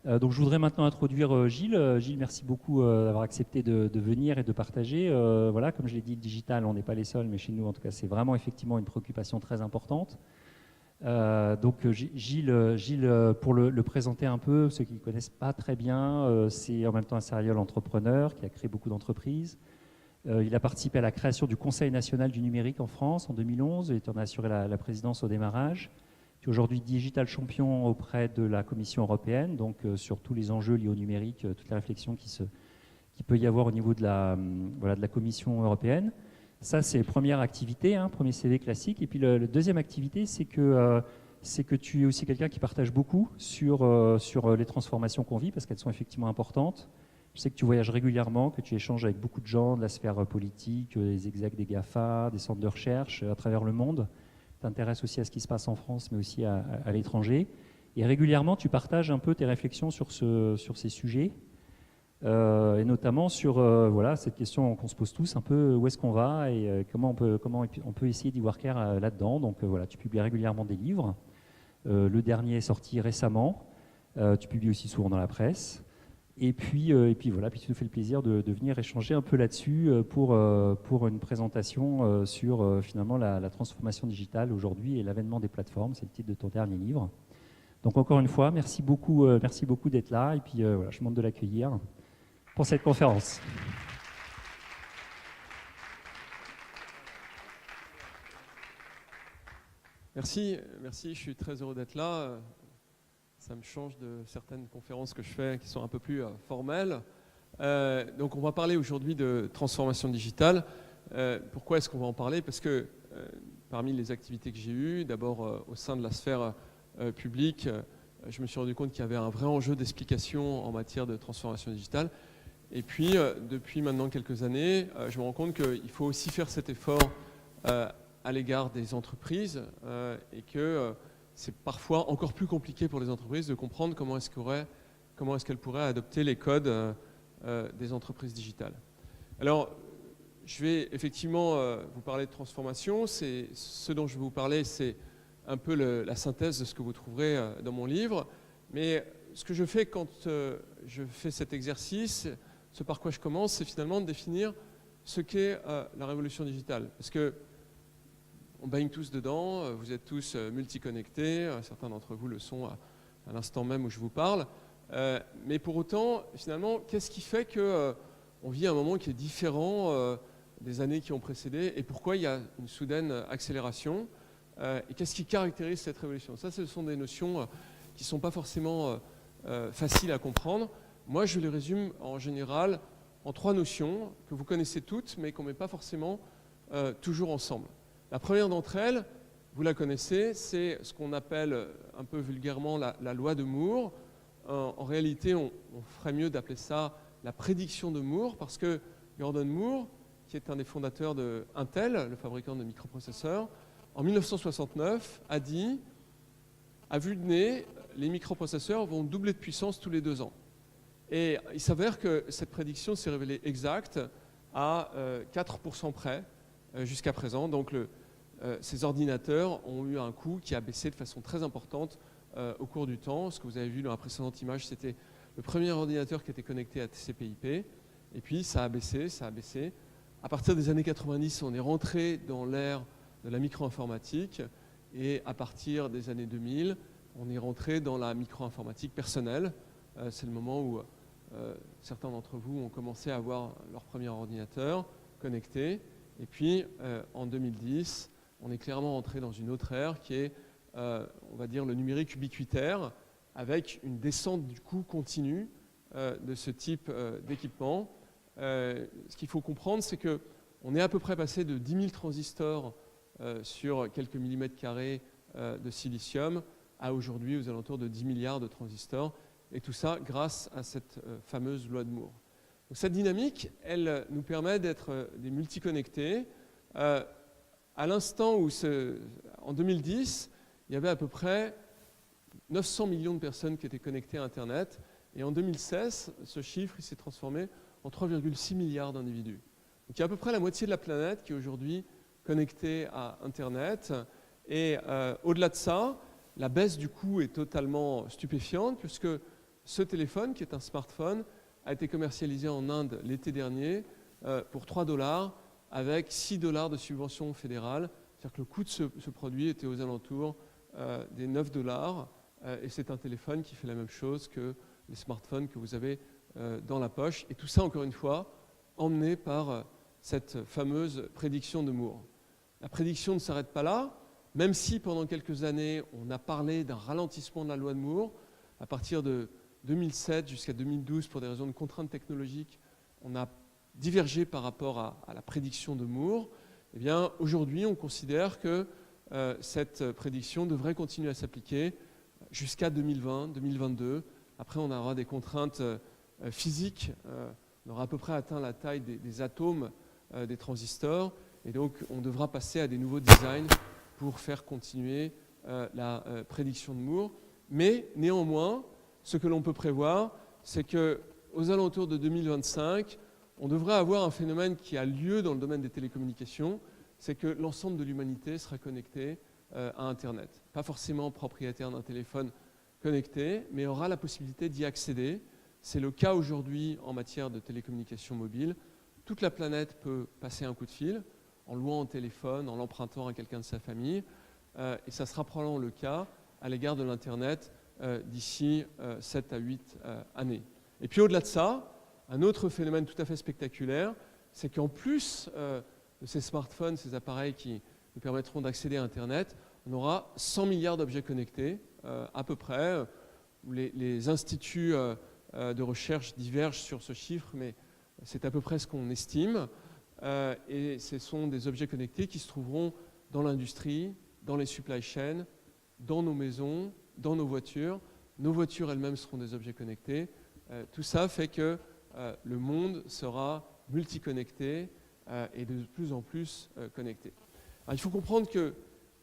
Donc je voudrais maintenant introduire Gilles. Gilles, merci beaucoup d'avoir accepté de venir et de partager. Voilà, comme je l'ai dit, le digital, on n'est pas les seuls, mais chez nous, en tout cas, c'est vraiment effectivement une préoccupation très importante. Gilles, pour le présenter un peu, ceux qui ne le connaissent pas très bien, c'est en même temps un serial entrepreneur qui a créé beaucoup d'entreprises. Il a participé à la création du Conseil national du numérique en France en 2011. Il en a assuré la présidence au démarrage. Puis aujourd'hui digital champion auprès de la Commission européenne, donc sur tous les enjeux liés au numérique, toute la réflexion qui peut y avoir au niveau de voilà, de la Commission européenne. Ça, c'est première activité, hein, premier CV classique. Et puis le deuxième activité, c'est que tu es aussi quelqu'un qui partage beaucoup sur les transformations qu'on vit, parce qu'elles sont effectivement importantes. Je sais que tu voyages régulièrement, que tu échanges avec beaucoup de gens de la sphère politique, des execs des GAFA, des centres de recherche à travers le monde. T'intéresses aussi à ce qui se passe en France, mais aussi à l'étranger. Et régulièrement, tu partages un peu tes réflexions sur ces sujets, et notamment sur voilà, cette question qu'on se pose tous, un peu où est-ce qu'on va et comment on peut essayer d'y voir clair là-dedans. Donc voilà, tu publies régulièrement des livres. Le dernier est sorti récemment. Tu publies aussi souvent dans la presse. Et puis voilà, puis tu nous fais le plaisir de venir échanger un peu là-dessus pour une présentation sur finalement la transformation digitale aujourd'hui et l'avènement des plateformes. C'est le titre de ton dernier livre. Donc encore une fois, merci beaucoup d'être là. Et puis voilà, je vous demande de l'accueillir pour cette conférence. Merci, je suis très heureux d'être là. Ça me change de certaines conférences que je fais qui sont un peu plus formelles. Donc on va parler aujourd'hui de transformation digitale. Pourquoi est-ce qu'on va en parler? Parce que parmi les activités que j'ai eues, d'abord au sein de la sphère publique, je me suis rendu compte qu'il y avait un vrai enjeu d'explication en matière de transformation digitale. Et puis depuis maintenant quelques années, je me rends compte qu'il faut aussi faire cet effort à l'égard des entreprises et que c'est parfois encore plus compliqué pour les entreprises de comprendre comment est-ce qu'elles pourraient adopter les codes des entreprises digitales. Alors, je vais effectivement vous parler de transformation. Ce dont je vais vous parler, c'est un peu la synthèse de ce que vous trouverez dans mon livre. Mais ce que je fais quand je fais cet exercice, ce par quoi je commence, c'est finalement de définir ce qu'est la révolution digitale. Parce que on baigne tous dedans, vous êtes tous multiconnectés, certains d'entre vous le sont à l'instant même où je vous parle. Mais pour autant, finalement, qu'est-ce qui fait qu'on vit un moment qui est différent des années qui ont précédé et pourquoi il y a une soudaine accélération et qu'est-ce qui caractérise cette révolution? Ça, ce sont des notions qui ne sont pas forcément faciles à comprendre. Moi, je les résume en général en 3 notions que vous connaissez toutes, mais qu'on ne met pas forcément toujours ensemble. La première d'entre elles, vous la connaissez, c'est ce qu'on appelle un peu vulgairement la loi de Moore. En réalité, on ferait mieux d'appeler ça la prédiction de Moore, parce que Gordon Moore, qui est un des fondateurs de Intel, le fabricant de microprocesseurs, en 1969 a vu de nez, les microprocesseurs vont doubler de puissance tous les 2 ans. Et il s'avère que cette prédiction s'est révélée exacte à 4% près jusqu'à présent. Donc ces ordinateurs ont eu un coût qui a baissé de façon très importante au cours du temps. Ce que vous avez vu dans la précédente image, c'était le premier ordinateur qui était connecté à TCP/IP. Et puis ça a baissé. À partir des années 90, on est rentré dans l'ère de la micro-informatique. Et à partir des années 2000, on est rentré dans la micro-informatique personnelle. C'est le moment où certains d'entre vous ont commencé à avoir leur premier ordinateur connecté. Et puis en 2010, on est clairement entré dans une autre ère qui est, on va dire, le numérique ubiquitaire, avec une descente du coût continue de ce type d'équipement. Ce qu'il faut comprendre, c'est qu'on est à peu près passé de 10 000 transistors sur quelques millimètres carrés de silicium à aujourd'hui aux alentours de 10 milliards de transistors. Et tout ça grâce à cette fameuse loi de Moore. Donc, cette dynamique, elle nous permet d'être des multiconnectés. À l'instant où, en 2010, il y avait à peu près 900 millions de personnes qui étaient connectées à Internet. Et en 2016, ce chiffre s'est transformé en 3,6 milliards d'individus. Donc il y a à peu près la moitié de la planète qui est aujourd'hui connectée à Internet. Et au-delà de ça, la baisse du coût est totalement stupéfiante, puisque ce téléphone, qui est un smartphone, a été commercialisé en Inde l'été dernier pour 3 $, avec 6 $ de subvention fédérale. C'est-à-dire que le coût de ce produit était aux alentours des 9 $. Et c'est un téléphone qui fait la même chose que les smartphones que vous avez dans la poche. Et tout ça, encore une fois, emmené par cette fameuse prédiction de Moore. La prédiction ne s'arrête pas là, même si pendant quelques années, on a parlé d'un ralentissement de la loi de Moore. À partir de 2007 jusqu'à 2012, pour des raisons de contraintes technologiques, on a divergé par rapport à la prédiction de Moore. Eh bien, aujourd'hui, on considère que cette prédiction devrait continuer à s'appliquer jusqu'à 2020, 2022. Après, on aura des contraintes physiques. On aura à peu près atteint la taille des atomes des transistors. Et donc, on devra passer à des nouveaux designs pour faire continuer la prédiction de Moore. Mais néanmoins, ce que l'on peut prévoir, c'est qu'aux alentours de 2025, on devrait avoir un phénomène qui a lieu dans le domaine des télécommunications, c'est que l'ensemble de l'humanité sera connecté à Internet. Pas forcément propriétaire d'un téléphone connecté, mais aura la possibilité d'y accéder. C'est le cas aujourd'hui en matière de télécommunications mobiles. Toute la planète peut passer un coup de fil en louant un téléphone, en l'empruntant à quelqu'un de sa famille. Et ça sera probablement le cas à l'égard de l'Internet d'ici 7 à 8 années. Et puis au-delà de ça, un autre phénomène tout à fait spectaculaire, c'est qu'en plus de ces smartphones, ces appareils qui nous permettront d'accéder à Internet, on aura 100 milliards d'objets connectés, à peu près. Les instituts de recherche divergent sur ce chiffre, mais c'est à peu près ce qu'on estime. Et ce sont des objets connectés qui se trouveront dans l'industrie, dans les supply chains, dans nos maisons, dans nos voitures. Nos voitures elles-mêmes seront des objets connectés. Tout ça fait que le monde sera multiconnecté et de plus en plus connecté. Alors, il faut comprendre que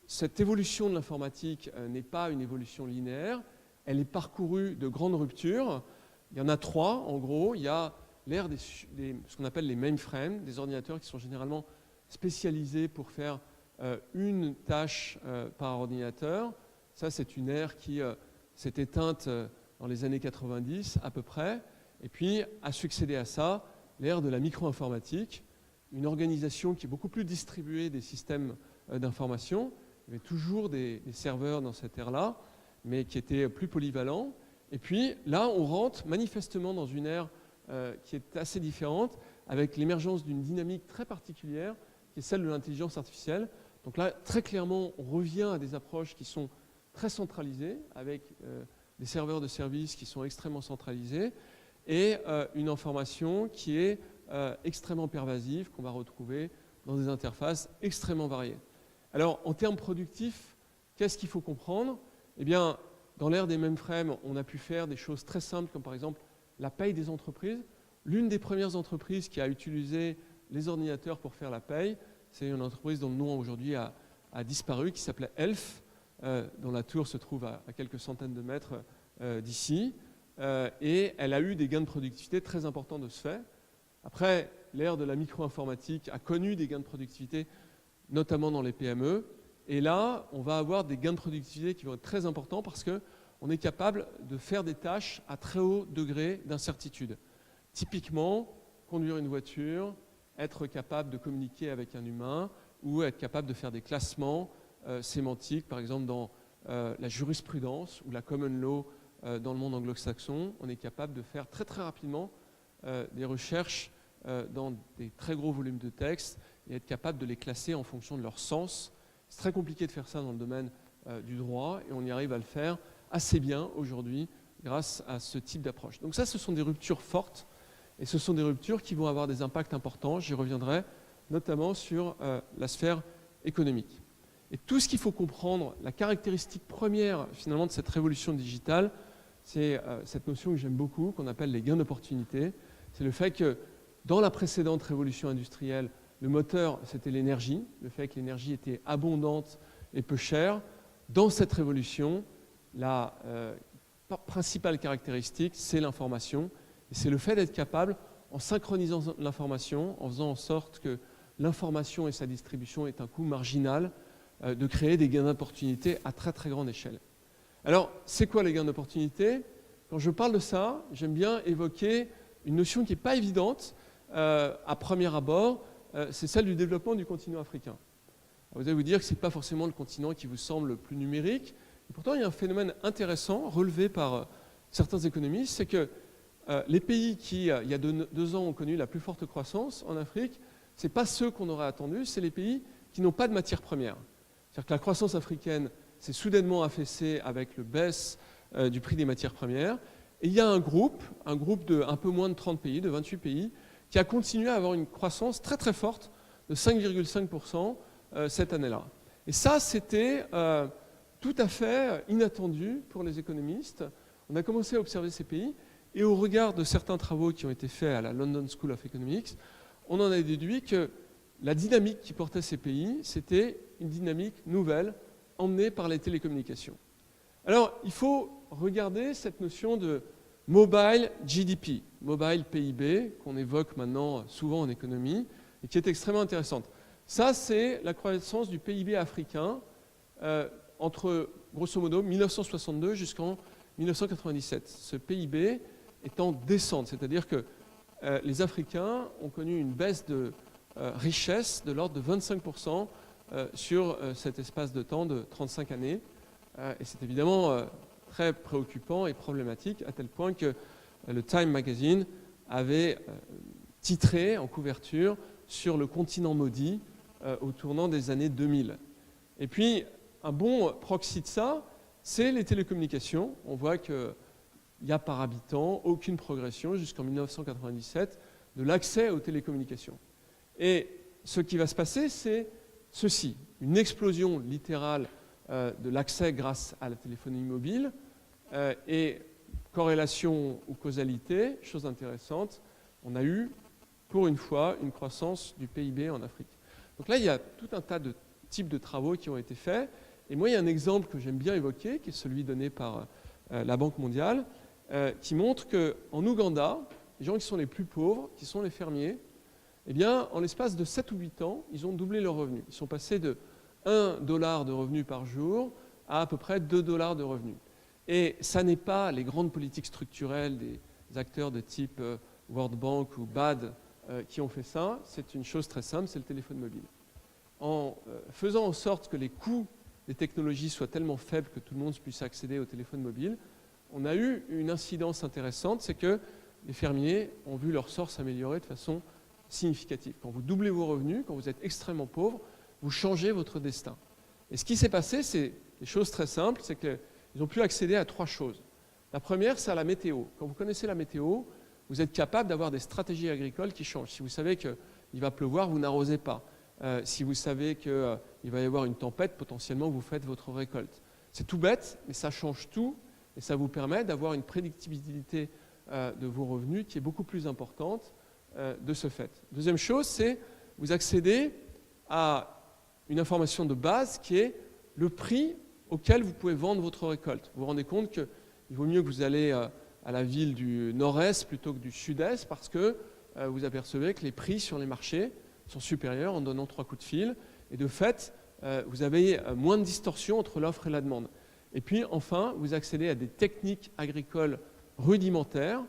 cette évolution de l'informatique n'est pas une évolution linéaire. Elle est parcourue de grandes ruptures. Il y en a 3, en gros. Il y a l'ère ce qu'on appelle les mainframes, des ordinateurs qui sont généralement spécialisés pour faire une tâche par ordinateur. Ça, c'est une ère qui s'est éteinte dans les années 90 à peu près. Et puis, a succédé à ça l'ère de la micro-informatique, une organisation qui est beaucoup plus distribuée des systèmes d'information. Il y avait toujours des serveurs dans cette ère-là, mais qui étaient plus polyvalents. Et puis, là, on rentre manifestement dans une ère qui est assez différente, avec l'émergence d'une dynamique très particulière, qui est celle de l'intelligence artificielle. Donc là, très clairement, on revient à des approches qui sont très centralisées, avec des serveurs de services qui sont extrêmement centralisés, et une information qui est extrêmement pervasive, qu'on va retrouver dans des interfaces extrêmement variées. Alors, en termes productifs, qu'est-ce qu'il faut comprendre? Eh bien, dans l'ère des mainframes, on a pu faire des choses très simples, comme par exemple la paye des entreprises. L'une des premières entreprises qui a utilisé les ordinateurs pour faire la paye, c'est une entreprise dont le nom aujourd'hui a disparu, qui s'appelait Elf, dont la tour se trouve à quelques centaines de mètres d'ici. Et elle a eu des gains de productivité très importants de ce fait. Après, l'ère de la micro-informatique a connu des gains de productivité, notamment dans les PME. Et là, on va avoir des gains de productivité qui vont être très importants parce qu'on est capable de faire des tâches à très haut degré d'incertitude. Typiquement, conduire une voiture, être capable de communiquer avec un humain ou être capable de faire des classements sémantiques, par exemple dans la jurisprudence ou la common law dans le monde anglo-saxon. On est capable de faire très très rapidement des recherches dans des très gros volumes de texte et être capable de les classer en fonction de leur sens. C'est très compliqué de faire ça dans le domaine du droit et on y arrive à le faire assez bien aujourd'hui grâce à ce type d'approche. Donc ça, ce sont des ruptures fortes et ce sont des ruptures qui vont avoir des impacts importants. J'y reviendrai notamment sur la sphère économique. Et tout ce qu'il faut comprendre, la caractéristique première finalement de cette révolution digitale, c'est cette notion que j'aime beaucoup, qu'on appelle les gains d'opportunité. C'est le fait que dans la précédente révolution industrielle, le moteur, c'était l'énergie, le fait que l'énergie était abondante et peu chère. Dans cette révolution, la principale caractéristique, c'est l'information. Et c'est le fait d'être capable, en synchronisant l'information, en faisant en sorte que l'information et sa distribution aient un coût marginal, de créer des gains d'opportunité à très très grande échelle. Alors, c'est quoi les gains d'opportunité? quand je parle de ça, j'aime bien évoquer une notion qui n'est pas évidente à premier abord, c'est celle du développement du continent africain. Vous allez vous dire que ce n'est pas forcément le continent qui vous semble le plus numérique. Et pourtant, il y a un phénomène intéressant relevé par certains économistes, c'est que les pays qui, il y a 2 ans, ont connu la plus forte croissance en Afrique, ce n'est pas ceux qu'on aurait attendus, c'est les pays qui n'ont pas de matières premières. C'est-à-dire que la croissance africaine s'est soudainement affaissée avec le baisse du prix des matières premières. Et il y a un groupe de un peu moins de 30 pays, de 28 pays, qui a continué à avoir une croissance très très forte de 5,5% cette année-là. Et ça, c'était tout à fait inattendu pour les économistes. On a commencé à observer ces pays, et au regard de certains travaux qui ont été faits à la London School of Economics, on en a déduit que la dynamique qui portait ces pays, c'était une dynamique nouvelle, emmenée par les télécommunications. Alors, il faut regarder cette notion de mobile GDP, mobile PIB, qu'on évoque maintenant souvent en économie, et qui est extrêmement intéressante. Ça, c'est la croissance du PIB africain entre, grosso modo, 1962 jusqu'en 1997. Ce PIB est en descente, c'est-à-dire que les Africains ont connu une baisse de richesse de l'ordre de 25% sur cet espace de temps de 35 années. Et c'est évidemment très préoccupant et problématique, à tel point que le Time Magazine avait titré en couverture sur le continent maudit au tournant des années 2000. Et puis, un bon proxy de ça, c'est les télécommunications. On voit qu'il n'y a par habitant aucune progression jusqu'en 1997 de l'accès aux télécommunications. Et ce qui va se passer, c'est ceci, une explosion littérale de l'accès grâce à la téléphonie mobile et corrélation ou causalité, chose intéressante, on a eu pour une fois une croissance du PIB en Afrique. Donc là, il y a tout un tas de types de travaux qui ont été faits. Et moi, il y a un exemple que j'aime bien évoquer, qui est celui donné par la Banque mondiale, qui montre qu'en Ouganda, les gens qui sont les plus pauvres, qui sont les fermiers, eh bien, en l'espace de 7 ou 8 ans, ils ont doublé leurs revenus. Ils sont passés de $1 de revenus par jour à peu près $2 de revenus. Et ça n'est pas les grandes politiques structurelles des acteurs de type World Bank ou BAD qui ont fait ça. C'est une chose très simple, c'est le téléphone mobile. En faisant en sorte que les coûts des technologies soient tellement faibles que tout le monde puisse accéder au téléphone mobile, on a eu une incidence intéressante, c'est que les fermiers ont vu leur sort s'améliorer de façon significative. Quand vous doublez vos revenus, quand vous êtes extrêmement pauvre, vous changez votre destin. Et ce qui s'est passé, c'est des choses très simples, c'est qu'ils ont pu accéder à 3 choses. La première, c'est à la météo. Quand vous connaissez la météo, vous êtes capable d'avoir des stratégies agricoles qui changent. Si vous savez qu'il va pleuvoir, vous n'arrosez pas. Si vous savez qu'il va y avoir une tempête, potentiellement, vous faites votre récolte. C'est tout bête, mais ça change tout et ça vous permet d'avoir une prédictibilité de vos revenus qui est beaucoup plus importante de ce fait. Deuxième chose, c'est vous accédez à une information de base qui est le prix auquel vous pouvez vendre votre récolte. Vous vous rendez compte qu'il vaut mieux que vous allez à la ville du nord-est plutôt que du sud-est parce que vous apercevez que les prix sur les marchés sont supérieurs en donnant 3 coups de fil. Et de fait, vous avez moins de distorsion entre l'offre et la demande. Et puis enfin, vous accédez à des techniques agricoles rudimentaires.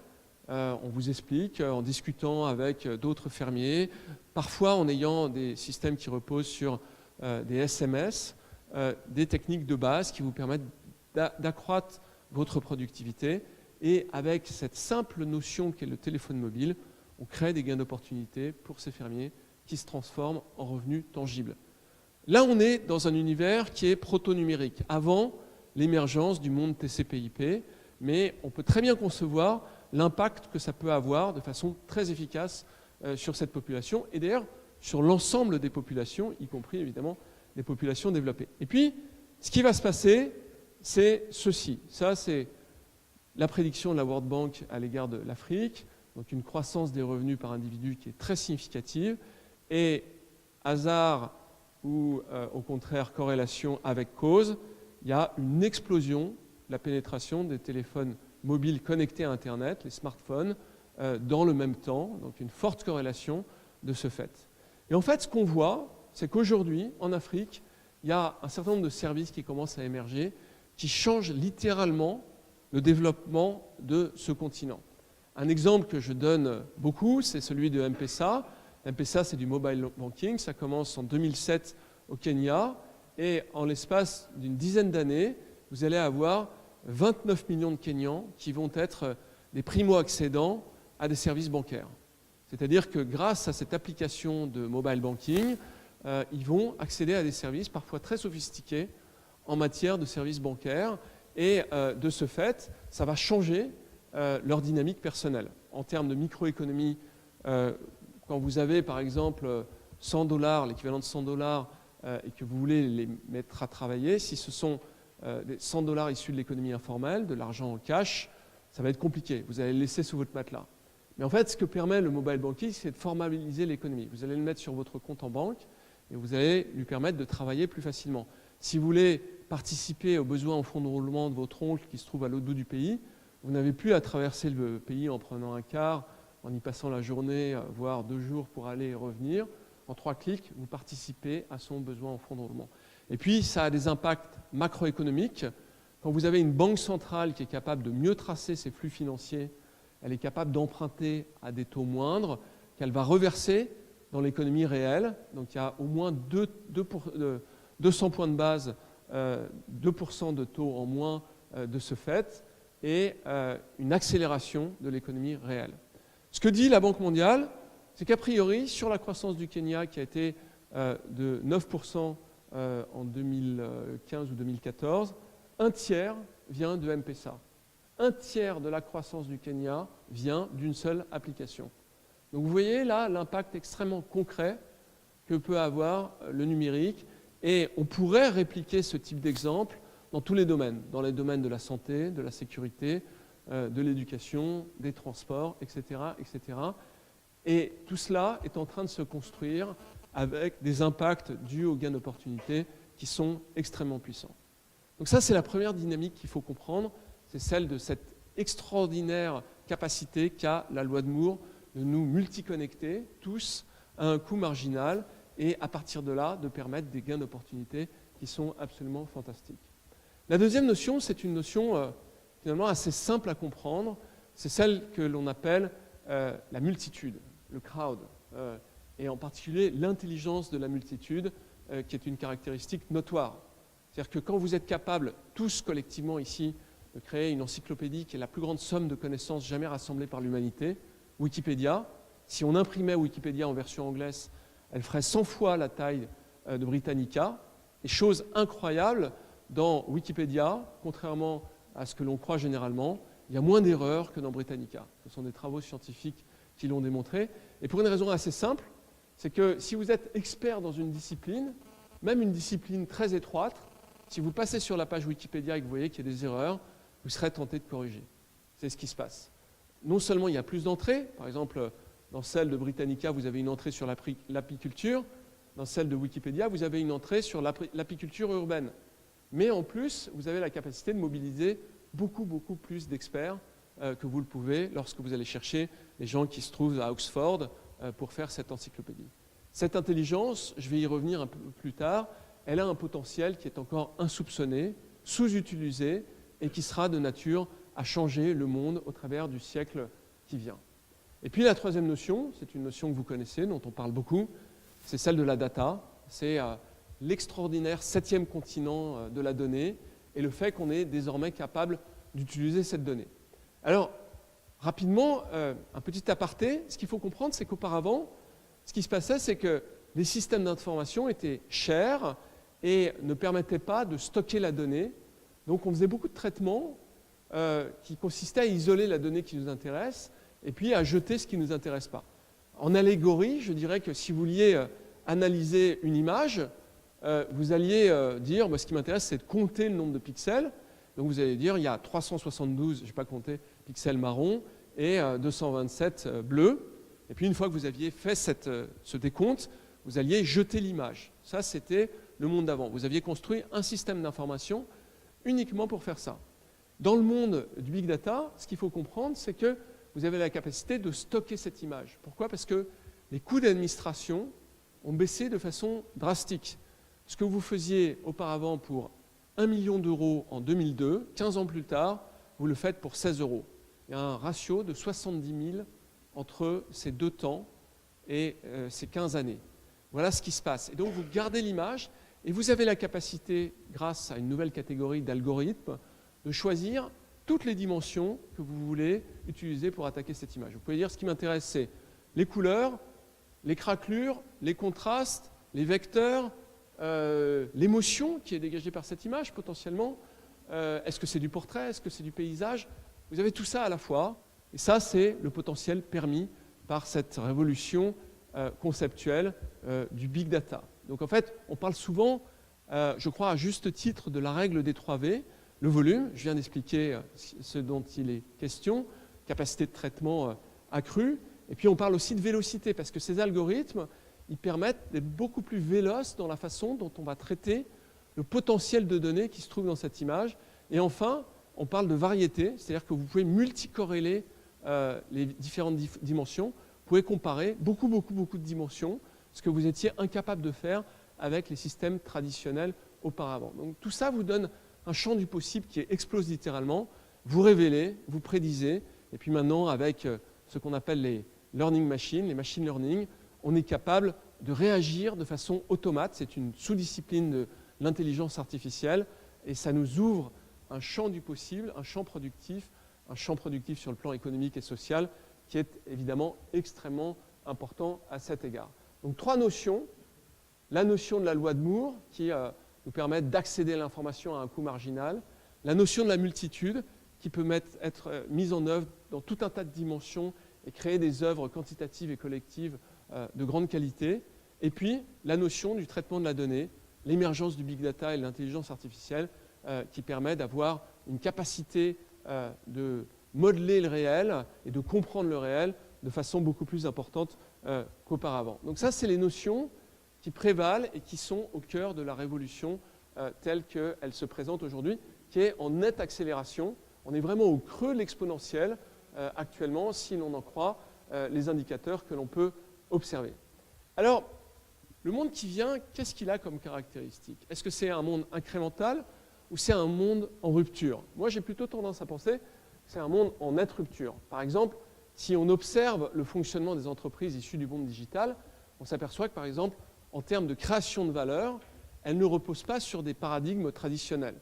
On vous explique en discutant avec d'autres fermiers, parfois en ayant des systèmes qui reposent sur des SMS, des techniques de base qui vous permettent d'accroître votre productivité. Et avec cette simple notion qu'est le téléphone mobile, on crée des gains d'opportunité pour ces fermiers qui se transforment en revenus tangibles. Là, on est dans un univers qui est proto-numérique, avant l'émergence du monde TCP/IP, mais on peut très bien concevoir l'impact que ça peut avoir de façon très efficace sur cette population, et d'ailleurs sur l'ensemble des populations, y compris évidemment les populations développées. Et puis, ce qui va se passer, c'est ceci. Ça, c'est la prédiction de la World Bank à l'égard de l'Afrique, donc une croissance des revenus par individu qui est très significative, et hasard ou au contraire corrélation avec cause, il y a une explosion de la pénétration des téléphones mobiles connectés à Internet, les smartphones, dans le même temps, donc une forte corrélation de ce fait. Et en fait, ce qu'on voit, c'est qu'aujourd'hui, en Afrique, il y a un certain nombre de services qui commencent à émerger, qui changent littéralement le développement de ce continent. Un exemple que je donne beaucoup, c'est celui de M-Pesa. M-Pesa, c'est du mobile banking. Ça commence en 2007 au Kenya. Et en l'espace d'une dizaine d'années, vous allez avoir 29 millions de Kenyans qui vont être des primo-accédants à des services bancaires. C'est-à-dire que grâce à cette application de mobile banking, ils vont accéder à des services parfois très sophistiqués en matière de services bancaires. Et de ce fait, ça va changer leur dynamique personnelle. En termes de microéconomie, quand vous avez par exemple $100, l'équivalent de $100, et que vous voulez les mettre à travailler, si ce sont des $100 issus de l'économie informelle, de l'argent en cash, ça va être compliqué. Vous allez le laisser sous votre matelas. Mais en fait, ce que permet le mobile banking, c'est de formaliser l'économie. Vous allez le mettre sur votre compte en banque et vous allez lui permettre de travailler plus facilement. Si vous voulez participer aux besoins en fonds de roulement de votre oncle qui se trouve à l'autre bout du pays, vous n'avez plus à traverser le pays en prenant un car, en y passant la journée, voire 2 jours pour aller et revenir. En 3 clics, vous participez à son besoin en fonds de roulement. Et puis, ça a des impacts macroéconomiques. Quand vous avez une banque centrale qui est capable de mieux tracer ses flux financiers, elle est capable d'emprunter à des taux moindres, qu'elle va reverser dans l'économie réelle. Donc, il y a au moins 200 points de base, 2% de taux en moins de ce fait, et une accélération de l'économie réelle. Ce que dit la Banque mondiale, c'est qu'a priori, sur la croissance du Kenya, qui a été de 9% en 2015 ou 2014, un tiers vient de M-Pesa. Un tiers de la croissance du Kenya vient d'une seule application. Donc vous voyez là l'impact extrêmement concret que peut avoir le numérique, et on pourrait répliquer ce type d'exemple dans tous les domaines, dans les domaines de la santé, de la sécurité, de l'éducation, des transports, etc., etc. Et tout cela est en train de se construire avec des impacts dus aux gains d'opportunités qui sont extrêmement puissants. Donc ça, c'est la première dynamique qu'il faut comprendre, c'est celle de cette extraordinaire capacité qu'a la loi de Moore de nous multiconnecter tous à un coût marginal et à partir de là, de permettre des gains d'opportunités qui sont absolument fantastiques. La deuxième notion, c'est une notion finalement assez simple à comprendre, c'est celle que l'on appelle la multitude, le crowd, et en particulier l'intelligence de la multitude, qui est une caractéristique notoire. C'est-à-dire que quand vous êtes capables, tous collectivement ici, de créer une encyclopédie qui est la plus grande somme de connaissances jamais rassemblées par l'humanité, Wikipédia, si on imprimait Wikipédia en version anglaise, elle ferait 100 fois la taille de Britannica. Et chose incroyable, dans Wikipédia, contrairement à ce que l'on croit généralement, il y a moins d'erreurs que dans Britannica. Ce sont des travaux scientifiques qui l'ont démontré. Et pour une raison assez simple, c'est que si vous êtes expert dans une discipline, même une discipline très étroite, si vous passez sur la page Wikipédia et que vous voyez qu'il y a des erreurs, vous serez tenté de corriger. C'est ce qui se passe. Non seulement il y a plus d'entrées, par exemple, dans celle de Britannica, vous avez une entrée sur l'apiculture, dans celle de Wikipédia, vous avez une entrée sur l'apiculture urbaine. Mais en plus, vous avez la capacité de mobiliser beaucoup plus d'experts que vous le pouvez lorsque vous allez chercher les gens qui se trouvent à Oxford pour faire cette encyclopédie. Cette intelligence, je vais y revenir un peu plus tard, elle a un potentiel qui est encore insoupçonné, sous-utilisé et qui sera de nature à changer le monde au travers du siècle qui vient. Et puis la troisième notion, c'est une notion que vous connaissez, dont on parle beaucoup, c'est celle de la data. C'est l'extraordinaire 7e continent de la donnée et le fait qu'on est désormais capable d'utiliser cette donnée. Alors, rapidement, un petit aparté, ce qu'il faut comprendre, c'est qu'auparavant, ce qui se passait, c'est que les systèmes d'information étaient chers et ne permettaient pas de stocker la donnée. Donc on faisait beaucoup de traitements qui consistaient à isoler la donnée qui nous intéresse et puis à jeter ce qui ne nous intéresse pas. En allégorie, je dirais que si vous vouliez analyser une image, vous alliez dire, ce qui m'intéresse, c'est de compter le nombre de pixels. Donc vous allez dire, il y a 372, je n'ai pas compté, pixels marrons et 227 bleus. Et puis une fois que vous aviez fait ce décompte, vous alliez jeter l'image. Ça, c'était le monde d'avant. Vous aviez construit un système d'information uniquement pour faire ça. Dans le monde du big data, ce qu'il faut comprendre, c'est que vous avez la capacité de stocker cette image. Pourquoi ? Parce que les coûts d'administration ont baissé de façon drastique. Ce que vous faisiez auparavant pour 1 million d'euros en 2002, 15 ans plus tard, vous le faites pour 16 €. Il y a un ratio de 70 000 entre ces 2 temps et ces 15 années. Voilà ce qui se passe. Et donc, vous gardez l'image et vous avez la capacité, grâce à une nouvelle catégorie d'algorithmes, de choisir toutes les dimensions que vous voulez utiliser pour attaquer cette image. Vous pouvez dire, ce qui m'intéresse, c'est les couleurs, les craquelures, les contrastes, les vecteurs, l'émotion qui est dégagée par cette image potentiellement. Est-ce que c'est du portrait? Est-ce que c'est du paysage? Vous avez tout ça à la fois. Et ça, c'est le potentiel permis par cette révolution conceptuelle du big data. Donc en fait, on parle souvent, je crois à juste titre, de la règle des 3 V. Le volume, je viens d'expliquer ce dont il est question, capacité de traitement accrue. Et puis on parle aussi de vélocité, parce que ces algorithmes, ils permettent d'être beaucoup plus véloces dans la façon dont on va traiter le potentiel de données qui se trouve dans cette image. Et enfin, on parle de variété, c'est-à-dire que vous pouvez multicorréler les différentes dimensions. Vous pouvez comparer beaucoup de dimensions, ce que vous étiez incapable de faire avec les systèmes traditionnels auparavant. Donc tout ça vous donne un champ du possible qui explose littéralement. Vous révélez, vous prédisez, et puis maintenant, avec ce qu'on appelle les learning machines, les machine learning, on est capable de réagir de façon automate. C'est une sous-discipline de l'intelligence artificielle, et ça nous ouvre un champ du possible, un champ productif sur le plan économique et social, qui est évidemment extrêmement important à cet égard. Donc 3 notions. La notion de la loi de Moore, qui nous permet d'accéder à l'information à un coût marginal. La notion de la multitude, qui peut être mise en œuvre dans tout un tas de dimensions et créer des œuvres quantitatives et collectives de grande qualité. Et puis, la notion du traitement de la donnée, l'émergence du big data et de l'intelligence artificielle, qui permet d'avoir une capacité de modeler le réel et de comprendre le réel de façon beaucoup plus importante qu'auparavant. Donc ça, c'est les notions qui prévalent et qui sont au cœur de la révolution telle qu'elle se présente aujourd'hui, qui est en nette accélération. On est vraiment au creux de l'exponentielle actuellement, si l'on en croit les indicateurs que l'on peut observer. Alors, le monde qui vient, qu'est-ce qu'il a comme caractéristique? Est-ce que c'est un monde incrémental ou c'est un monde en rupture? Moi, j'ai plutôt tendance à penser que c'est un monde en nette rupture. Par exemple, si on observe le fonctionnement des entreprises issues du monde digital, on s'aperçoit que, par exemple, en termes de création de valeur, elles ne reposent pas sur des paradigmes traditionnels.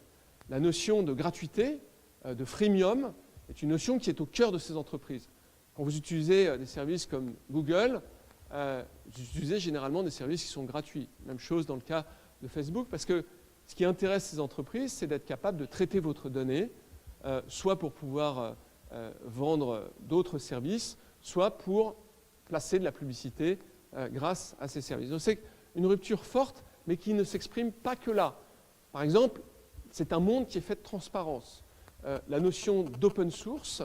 La notion de gratuité, de freemium, est une notion qui est au cœur de ces entreprises. Quand vous utilisez des services comme Google, vous utilisez généralement des services qui sont gratuits. Même chose dans le cas de Facebook, parce que ce qui intéresse ces entreprises, c'est d'être capable de traiter votre donnée, soit pour pouvoir vendre d'autres services, soit pour placer de la publicité grâce à ces services. Donc c'est une rupture forte, mais qui ne s'exprime pas que là. Par exemple, c'est un monde qui est fait de transparence. La notion d'open source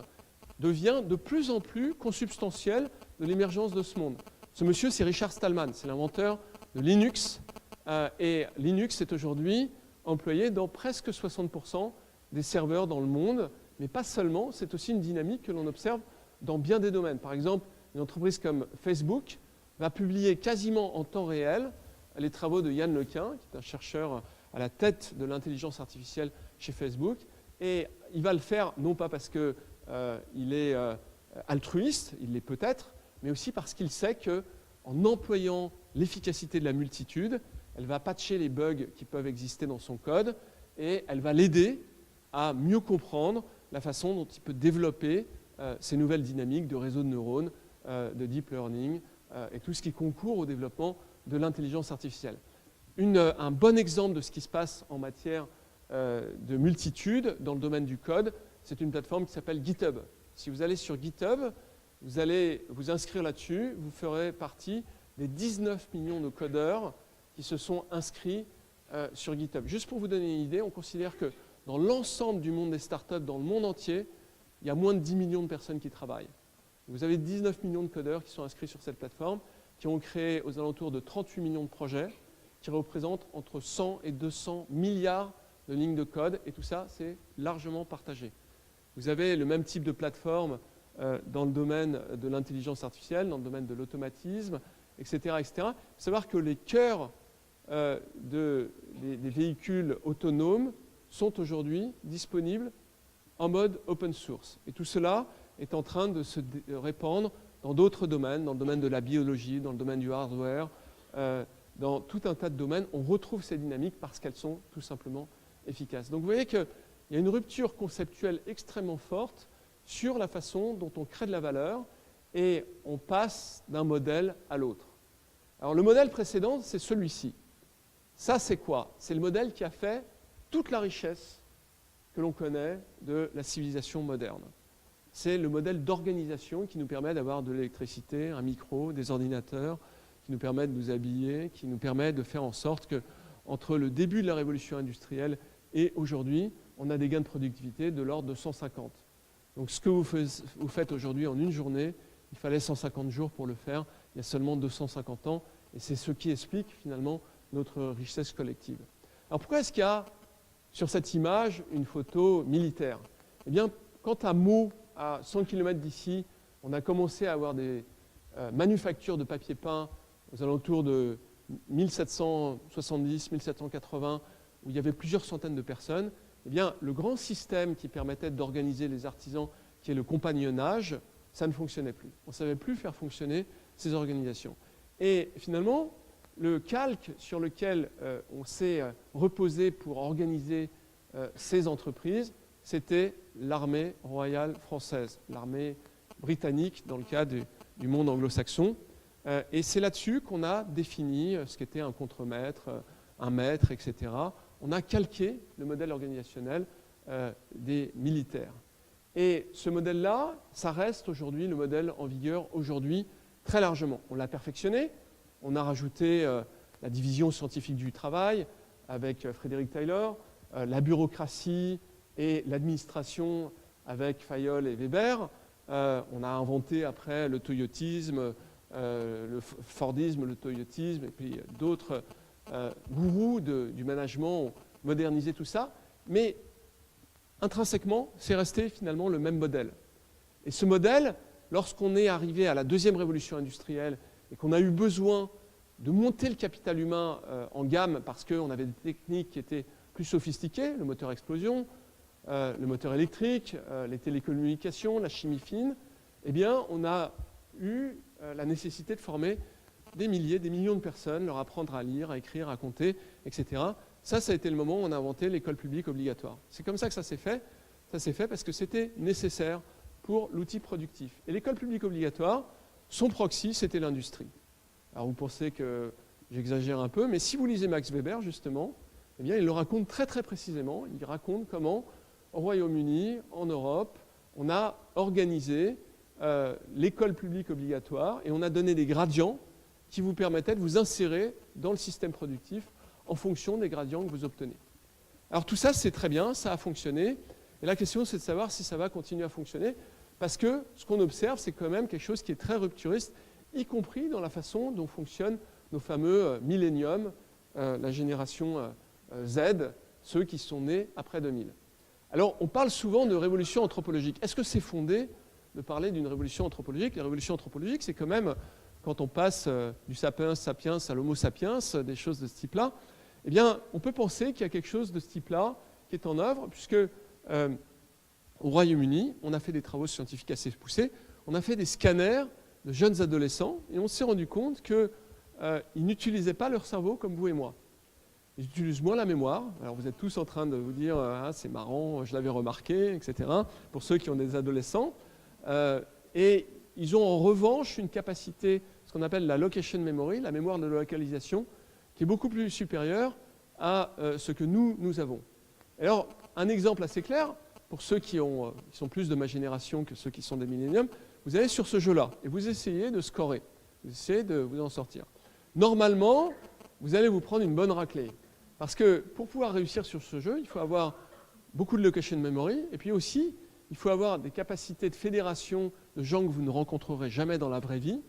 devient de plus en plus consubstantielle de l'émergence de ce monde. Ce monsieur, c'est Richard Stallman, c'est l'inventeur de Linux. Et Linux est aujourd'hui employé dans presque 60% des serveurs dans le monde, mais pas seulement, c'est aussi une dynamique que l'on observe dans bien des domaines. Par exemple, une entreprise comme Facebook va publier quasiment en temps réel les travaux de Yann LeCun, qui est un chercheur à la tête de l'intelligence artificielle chez Facebook. Et il va le faire non pas parce qu'il est altruiste, il l'est peut-être, mais aussi parce qu'il sait qu'en employant l'efficacité de la multitude, elle va patcher les bugs qui peuvent exister dans son code et elle va l'aider à mieux comprendre la façon dont il peut développer ces nouvelles dynamiques de réseaux de neurones, de deep learning et tout ce qui concourt au développement de l'intelligence artificielle. Un bon exemple de ce qui se passe en matière de multitude dans le domaine du code, c'est une plateforme qui s'appelle GitHub. Si vous allez sur GitHub, vous allez vous inscrire là-dessus, vous ferez partie des 19 millions de codeurs qui se sont inscrits sur GitHub. Juste pour vous donner une idée, on considère que dans l'ensemble du monde des startups, dans le monde entier, il y a moins de 10 millions de personnes qui travaillent. Vous avez 19 millions de codeurs qui sont inscrits sur cette plateforme, qui ont créé aux alentours de 38 millions de projets, qui représentent entre 100 et 200 milliards de lignes de code, et tout ça, c'est largement partagé. Vous avez le même type de plateforme dans le domaine de l'intelligence artificielle, dans le domaine de l'automatisme, etc., etc. Il faut savoir que les cœurs des véhicules autonomes sont aujourd'hui disponibles en mode open source. Et tout cela est en train de se répandre dans d'autres domaines, dans le domaine de la biologie, dans le domaine du hardware, dans tout un tas de domaines. On retrouve ces dynamiques parce qu'elles sont tout simplement efficaces. Donc vous voyez qu'il y a une rupture conceptuelle extrêmement forte sur la façon dont on crée de la valeur et on passe d'un modèle à l'autre. Alors le modèle précédent, c'est celui-ci. Ça, c'est quoi? C'est le modèle qui a fait toute la richesse que l'on connaît de la civilisation moderne. C'est le modèle d'organisation qui nous permet d'avoir de l'électricité, un micro, des ordinateurs, qui nous permet de nous habiller, qui nous permet de faire en sorte que, entre le début de la révolution industrielle et aujourd'hui, on a des gains de productivité de l'ordre de 150. Donc ce que vous faites aujourd'hui en une journée, il fallait 150 jours pour le faire, il y a seulement 250 ans, et c'est ce qui explique finalement notre richesse collective. Alors pourquoi est-ce qu'il y a sur cette image une photo militaire? Eh bien, quand à Meaux, à 100 km d'ici, on a commencé à avoir des manufactures de papier peint aux alentours de 1770, 1780, où il y avait plusieurs centaines de personnes, eh bien, le grand système qui permettait d'organiser les artisans, qui est le compagnonnage, ça ne fonctionnait plus. On ne savait plus faire fonctionner ces organisations. Et finalement, le calque sur lequel on s'est reposé pour organiser ces entreprises, c'était l'armée royale française, l'armée britannique dans le cas du monde anglo-saxon. Et c'est là-dessus qu'on a défini ce qu'était un contremaître, un maître, etc. On a calqué le modèle organisationnel des militaires. Et ce modèle-là, ça reste aujourd'hui le modèle en vigueur aujourd'hui très largement. On l'a perfectionné, on a rajouté la division scientifique du travail avec Frédéric Taylor, la bureaucratie et l'administration avec Fayol et Weber. On a inventé après le toyotisme, le fordisme, le toyotisme, et puis d'autres gourous du management ont modernisé tout ça. Mais intrinsèquement, c'est resté finalement le même modèle. Et ce modèle, lorsqu'on est arrivé à la deuxième révolution industrielle et qu'on a eu besoin de monter le capital humain en gamme parce qu'on avait des techniques qui étaient plus sophistiquées, le moteur explosion, le moteur électrique, les télécommunications, la chimie fine, eh bien, on a eu la nécessité de former des milliers, des millions de personnes, leur apprendre à lire, à écrire, à compter, etc. Ça a été le moment où on a inventé l'école publique obligatoire. C'est comme ça que ça s'est fait. Ça s'est fait parce que c'était nécessaire pour l'outil productif. Et l'école publique obligatoire, son proxy, c'était l'industrie. Alors vous pensez que j'exagère un peu, mais si vous lisez Max Weber, justement, eh bien, il le raconte très très précisément. Il raconte comment, au Royaume-Uni, en Europe, on a organisé l'école publique obligatoire et on a donné des gradients qui vous permettaient de vous insérer dans le système productif en fonction des gradients que vous obtenez. Alors tout ça, c'est très bien, ça a fonctionné. Et la question, c'est de savoir si ça va continuer à fonctionner, parce que ce qu'on observe, c'est quand même quelque chose qui est très rupturiste, y compris dans la façon dont fonctionnent nos fameux milléniums, la génération Z, ceux qui sont nés après 2000. Alors, on parle souvent de révolution anthropologique. Est-ce que c'est fondé de parler d'une révolution anthropologique? La révolution anthropologique, c'est quand même, quand on passe du sapiens sapiens à l'homo sapiens, des choses de ce type-là, eh bien, on peut penser qu'il y a quelque chose de ce type-là qui est en œuvre, puisque au Royaume-Uni, on a fait des travaux scientifiques assez poussés, on a fait des scanners de jeunes adolescents, et on s'est rendu compte qu'ils n'utilisaient pas leur cerveau comme vous et moi. Ils utilisent moins la mémoire. Alors vous êtes tous en train de vous dire ah, c'est marrant, je l'avais remarqué, etc. Pour ceux qui ont des adolescents. Et ils ont en revanche une capacité, ce qu'on appelle la location memory, la mémoire de localisation, qui est beaucoup plus supérieure à ce que nous avons. Alors, un exemple assez clair, pour ceux qui sont plus de ma génération que ceux qui sont des milléniums, vous allez sur ce jeu-là et vous essayez de scorer, vous essayez de vous en sortir. Normalement, vous allez vous prendre une bonne raclée. Parce que pour pouvoir réussir sur ce jeu, il faut avoir beaucoup de location memory, et puis aussi, il faut avoir des capacités de fédération de gens que vous ne rencontrerez jamais dans la vraie vie,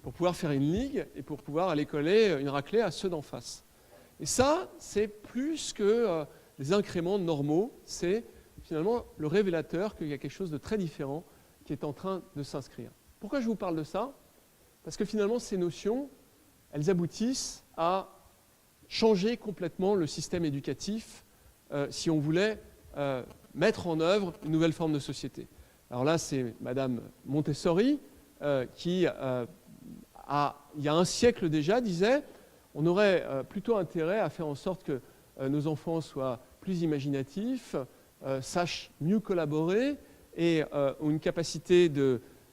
pour pouvoir faire une ligue et pour pouvoir aller coller une raclée à ceux d'en face. Et ça, c'est plus que les incréments normaux, c'est finalement le révélateur qu'il y a quelque chose de très différent qui est en train de s'inscrire. Pourquoi je vous parle de ça? Parce que finalement, ces notions, elles aboutissent à changer complètement le système éducatif si on voulait mettre en œuvre une nouvelle forme de société. Alors là, c'est Madame Montessori qui, il y a un siècle déjà, disait on aurait plutôt intérêt à faire en sorte que nos enfants soient plus imaginatifs, sachent mieux collaborer et ont une capacité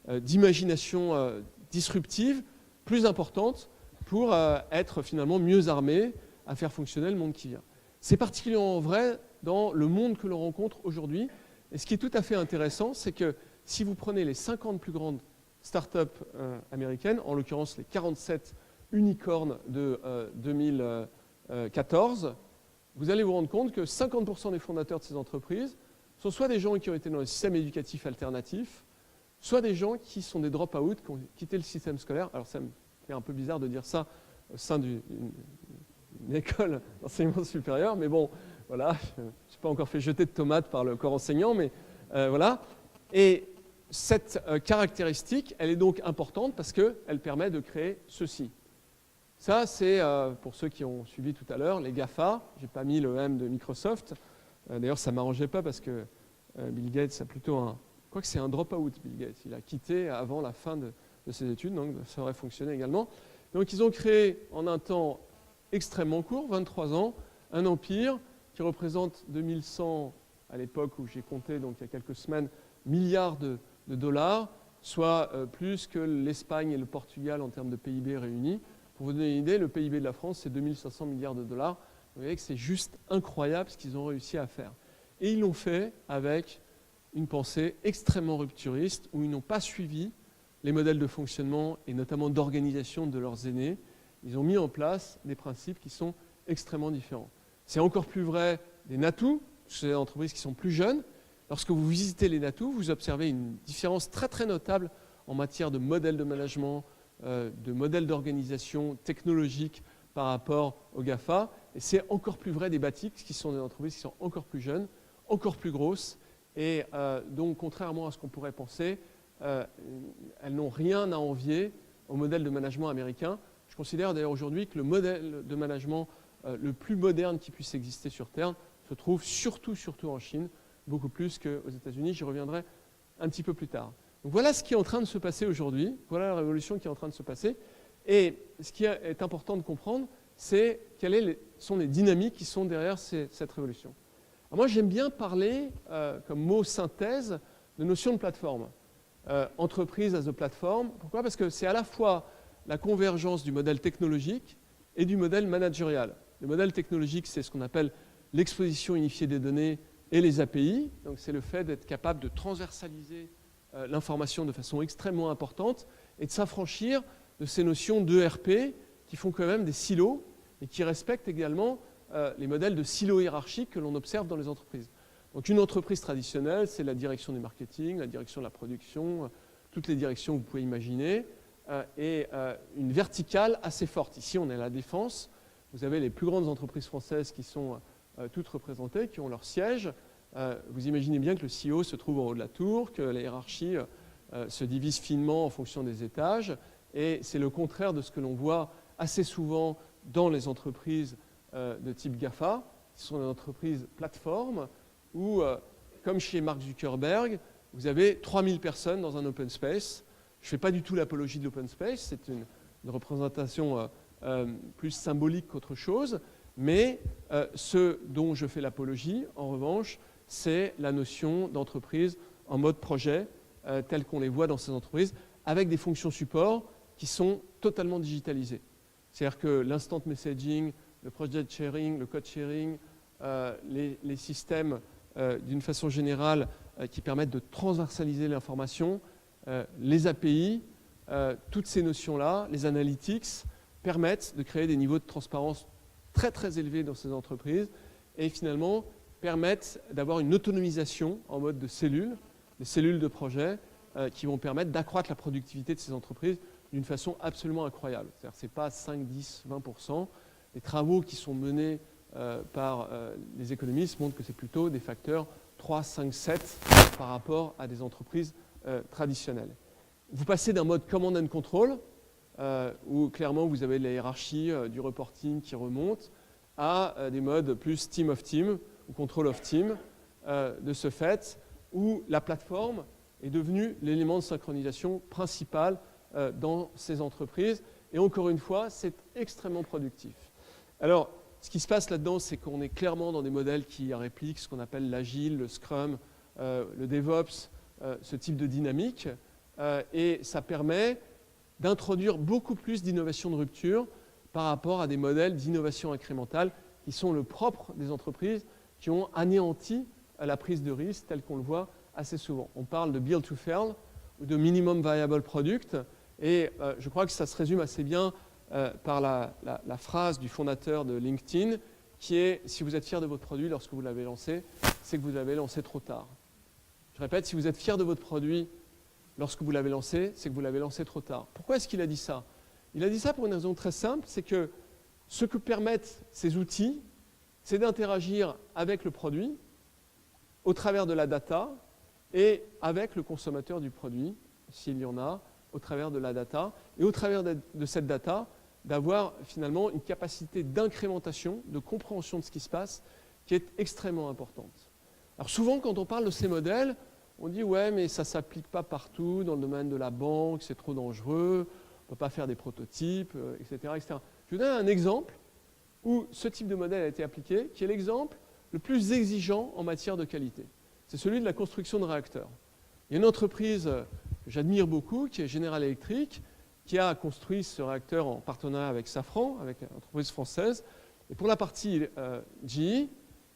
d'imagination disruptive plus importante pour être finalement mieux armés à faire fonctionner le monde qui vient. C'est particulièrement vrai dans le monde que l'on rencontre aujourd'hui. Et ce qui est tout à fait intéressant, c'est que si vous prenez les 50 plus grandes startups américaines, en l'occurrence les 47 unicornes de 2014, vous allez vous rendre compte que 50% des fondateurs de ces entreprises sont soit des gens qui ont été dans le système éducatif alternatif, soit des gens qui sont des drop-out, qui ont quitté le système scolaire. Alors ça me fait un peu bizarre de dire ça au sein d'une école d'enseignement supérieur, mais bon, voilà, je ne suis pas encore fait jeter de tomates par le corps enseignant, mais voilà. Et cette caractéristique, elle est donc importante parce qu'elle permet de créer ceci. Ça, c'est, pour ceux qui ont suivi tout à l'heure, les GAFA. Je n'ai pas mis le M de Microsoft. D'ailleurs, ça ne m'arrangeait pas parce que Bill Gates a plutôt un... Quoique c'est un drop-out, Bill Gates. Il a quitté avant la fin de ses études, donc ça aurait fonctionné également. Donc, ils ont créé en un temps extrêmement court, 23 ans, un empire qui représente 2100, à l'époque où j'ai compté, donc il y a quelques semaines, milliards de dollars, soit plus que l'Espagne et le Portugal en termes de PIB réunis. Pour vous donner une idée, le PIB de la France, c'est 2500 milliards de dollars. Vous voyez que c'est juste incroyable ce qu'ils ont réussi à faire. Et ils l'ont fait avec une pensée extrêmement rupturiste, où ils n'ont pas suivi les modèles de fonctionnement et notamment d'organisation de leurs aînés. Ils ont mis en place des principes qui sont extrêmement différents. C'est encore plus vrai des NATU, c'est des entreprises qui sont plus jeunes. Lorsque vous visitez les NATU, vous observez une différence très très notable en matière de modèle de management, de modèle d'organisation technologique par rapport aux GAFA. Et c'est encore plus vrai des Batix, qui sont des entreprises qui sont encore plus jeunes, encore plus grosses. Et donc, contrairement à ce qu'on pourrait penser, elles n'ont rien à envier au modèle de management américain. Je considère d'ailleurs aujourd'hui que le modèle de management le plus moderne qui puisse exister sur Terre se trouve surtout en Chine, beaucoup plus qu'aux États-Unis. J'y reviendrai un petit peu plus tard. Donc voilà ce qui est en train de se passer aujourd'hui. Voilà la révolution qui est en train de se passer. Et ce qui est important de comprendre, c'est quelles sont les dynamiques qui sont derrière cette révolution. Alors moi, j'aime bien parler, comme mot synthèse, de notion de plateforme. Entreprise as a platform. Pourquoi ? Parce que c'est à la fois la convergence du modèle technologique et du modèle managérial. Le modèle technologique, c'est ce qu'on appelle l'exposition unifiée des données et les API. Donc c'est le fait d'être capable de transversaliser l'information de façon extrêmement importante et de s'affranchir de ces notions d'ERP qui font quand même des silos et qui respectent également les modèles de silos hiérarchiques que l'on observe dans les entreprises. Donc une entreprise traditionnelle, c'est la direction du marketing, la direction de la production, toutes les directions que vous pouvez imaginer, et une verticale assez forte. Ici, on est à la Défense. Vous avez les plus grandes entreprises françaises qui sont toutes représentées, qui ont leur siège. Vous imaginez bien que le CEO se trouve en haut de la tour, que la hiérarchie se divise finement en fonction des étages. Et c'est le contraire de ce que l'on voit assez souvent dans les entreprises de type GAFA, qui sont des entreprises plateformes, où, comme chez Mark Zuckerberg, vous avez 3000 personnes dans un open space. Je ne fais pas du tout l'apologie de l'open space, c'est une représentation plus symbolique qu'autre chose, mais ce dont je fais l'apologie, en revanche, c'est la notion d'entreprise en mode projet, telle qu'on les voit dans ces entreprises, avec des fonctions support qui sont totalement digitalisées. C'est-à-dire que l'instant messaging, le project sharing, le code sharing, les systèmes d'une façon générale qui permettent de transversaliser l'information, les API, toutes ces notions-là, les analytics, permettent de créer des niveaux de transparence très très élevés dans ces entreprises et finalement permettent d'avoir une autonomisation en mode de cellules, des cellules de projet qui vont permettre d'accroître la productivité de ces entreprises d'une façon absolument incroyable. C'est-à-dire que ce n'est pas 5, 10, 20%. Les travaux qui sont menés par les économistes montrent que c'est plutôt des facteurs 3, 5, 7 par rapport à des entreprises traditionnelles. Vous passez d'un mode command and control, où clairement vous avez de la hiérarchie, du reporting qui remonte, à des modes plus team of team ou control of team, de ce fait, où la plateforme est devenue l'élément de synchronisation principal dans ces entreprises. Et encore une fois, c'est extrêmement productif. Alors, ce qui se passe là-dedans, c'est qu'on est clairement dans des modèles qui répliquent ce qu'on appelle l'agile, le Scrum, le DevOps, ce type de dynamique. Et ça permet d'introduire beaucoup plus d'innovation de rupture par rapport à des modèles d'innovation incrémentale qui sont le propre des entreprises qui ont anéanti la prise de risque telle qu'on le voit assez souvent. On parle de build to fail ou de minimum viable product et je crois que ça se résume assez bien par la phrase du fondateur de LinkedIn qui est « si vous êtes fier de votre produit lorsque vous l'avez lancé, c'est que vous l'avez lancé trop tard ». Je répète, si vous êtes fier de votre produit lorsque vous l'avez lancé, c'est que vous l'avez lancé trop tard. Pourquoi est-ce qu'il a dit ça? Il a dit ça pour une raison très simple, c'est que ce que permettent ces outils, c'est d'interagir avec le produit au travers de la data et avec le consommateur du produit, s'il y en a, au travers de la data, et au travers de cette data, d'avoir finalement une capacité d'incrémentation, de compréhension de ce qui se passe, qui est extrêmement importante. Alors souvent, quand on parle de ces modèles, on dit « ouais, mais ça ne s'applique pas partout, dans le domaine de la banque, c'est trop dangereux, on ne peut pas faire des prototypes, etc., etc. » Je vous donne un exemple où ce type de modèle a été appliqué, qui est l'exemple le plus exigeant en matière de qualité. C'est celui de la construction de réacteurs. Il y a une entreprise que j'admire beaucoup, qui est General Electric, qui a construit ce réacteur en partenariat avec Safran, avec une entreprise française. Et pour la partie GE,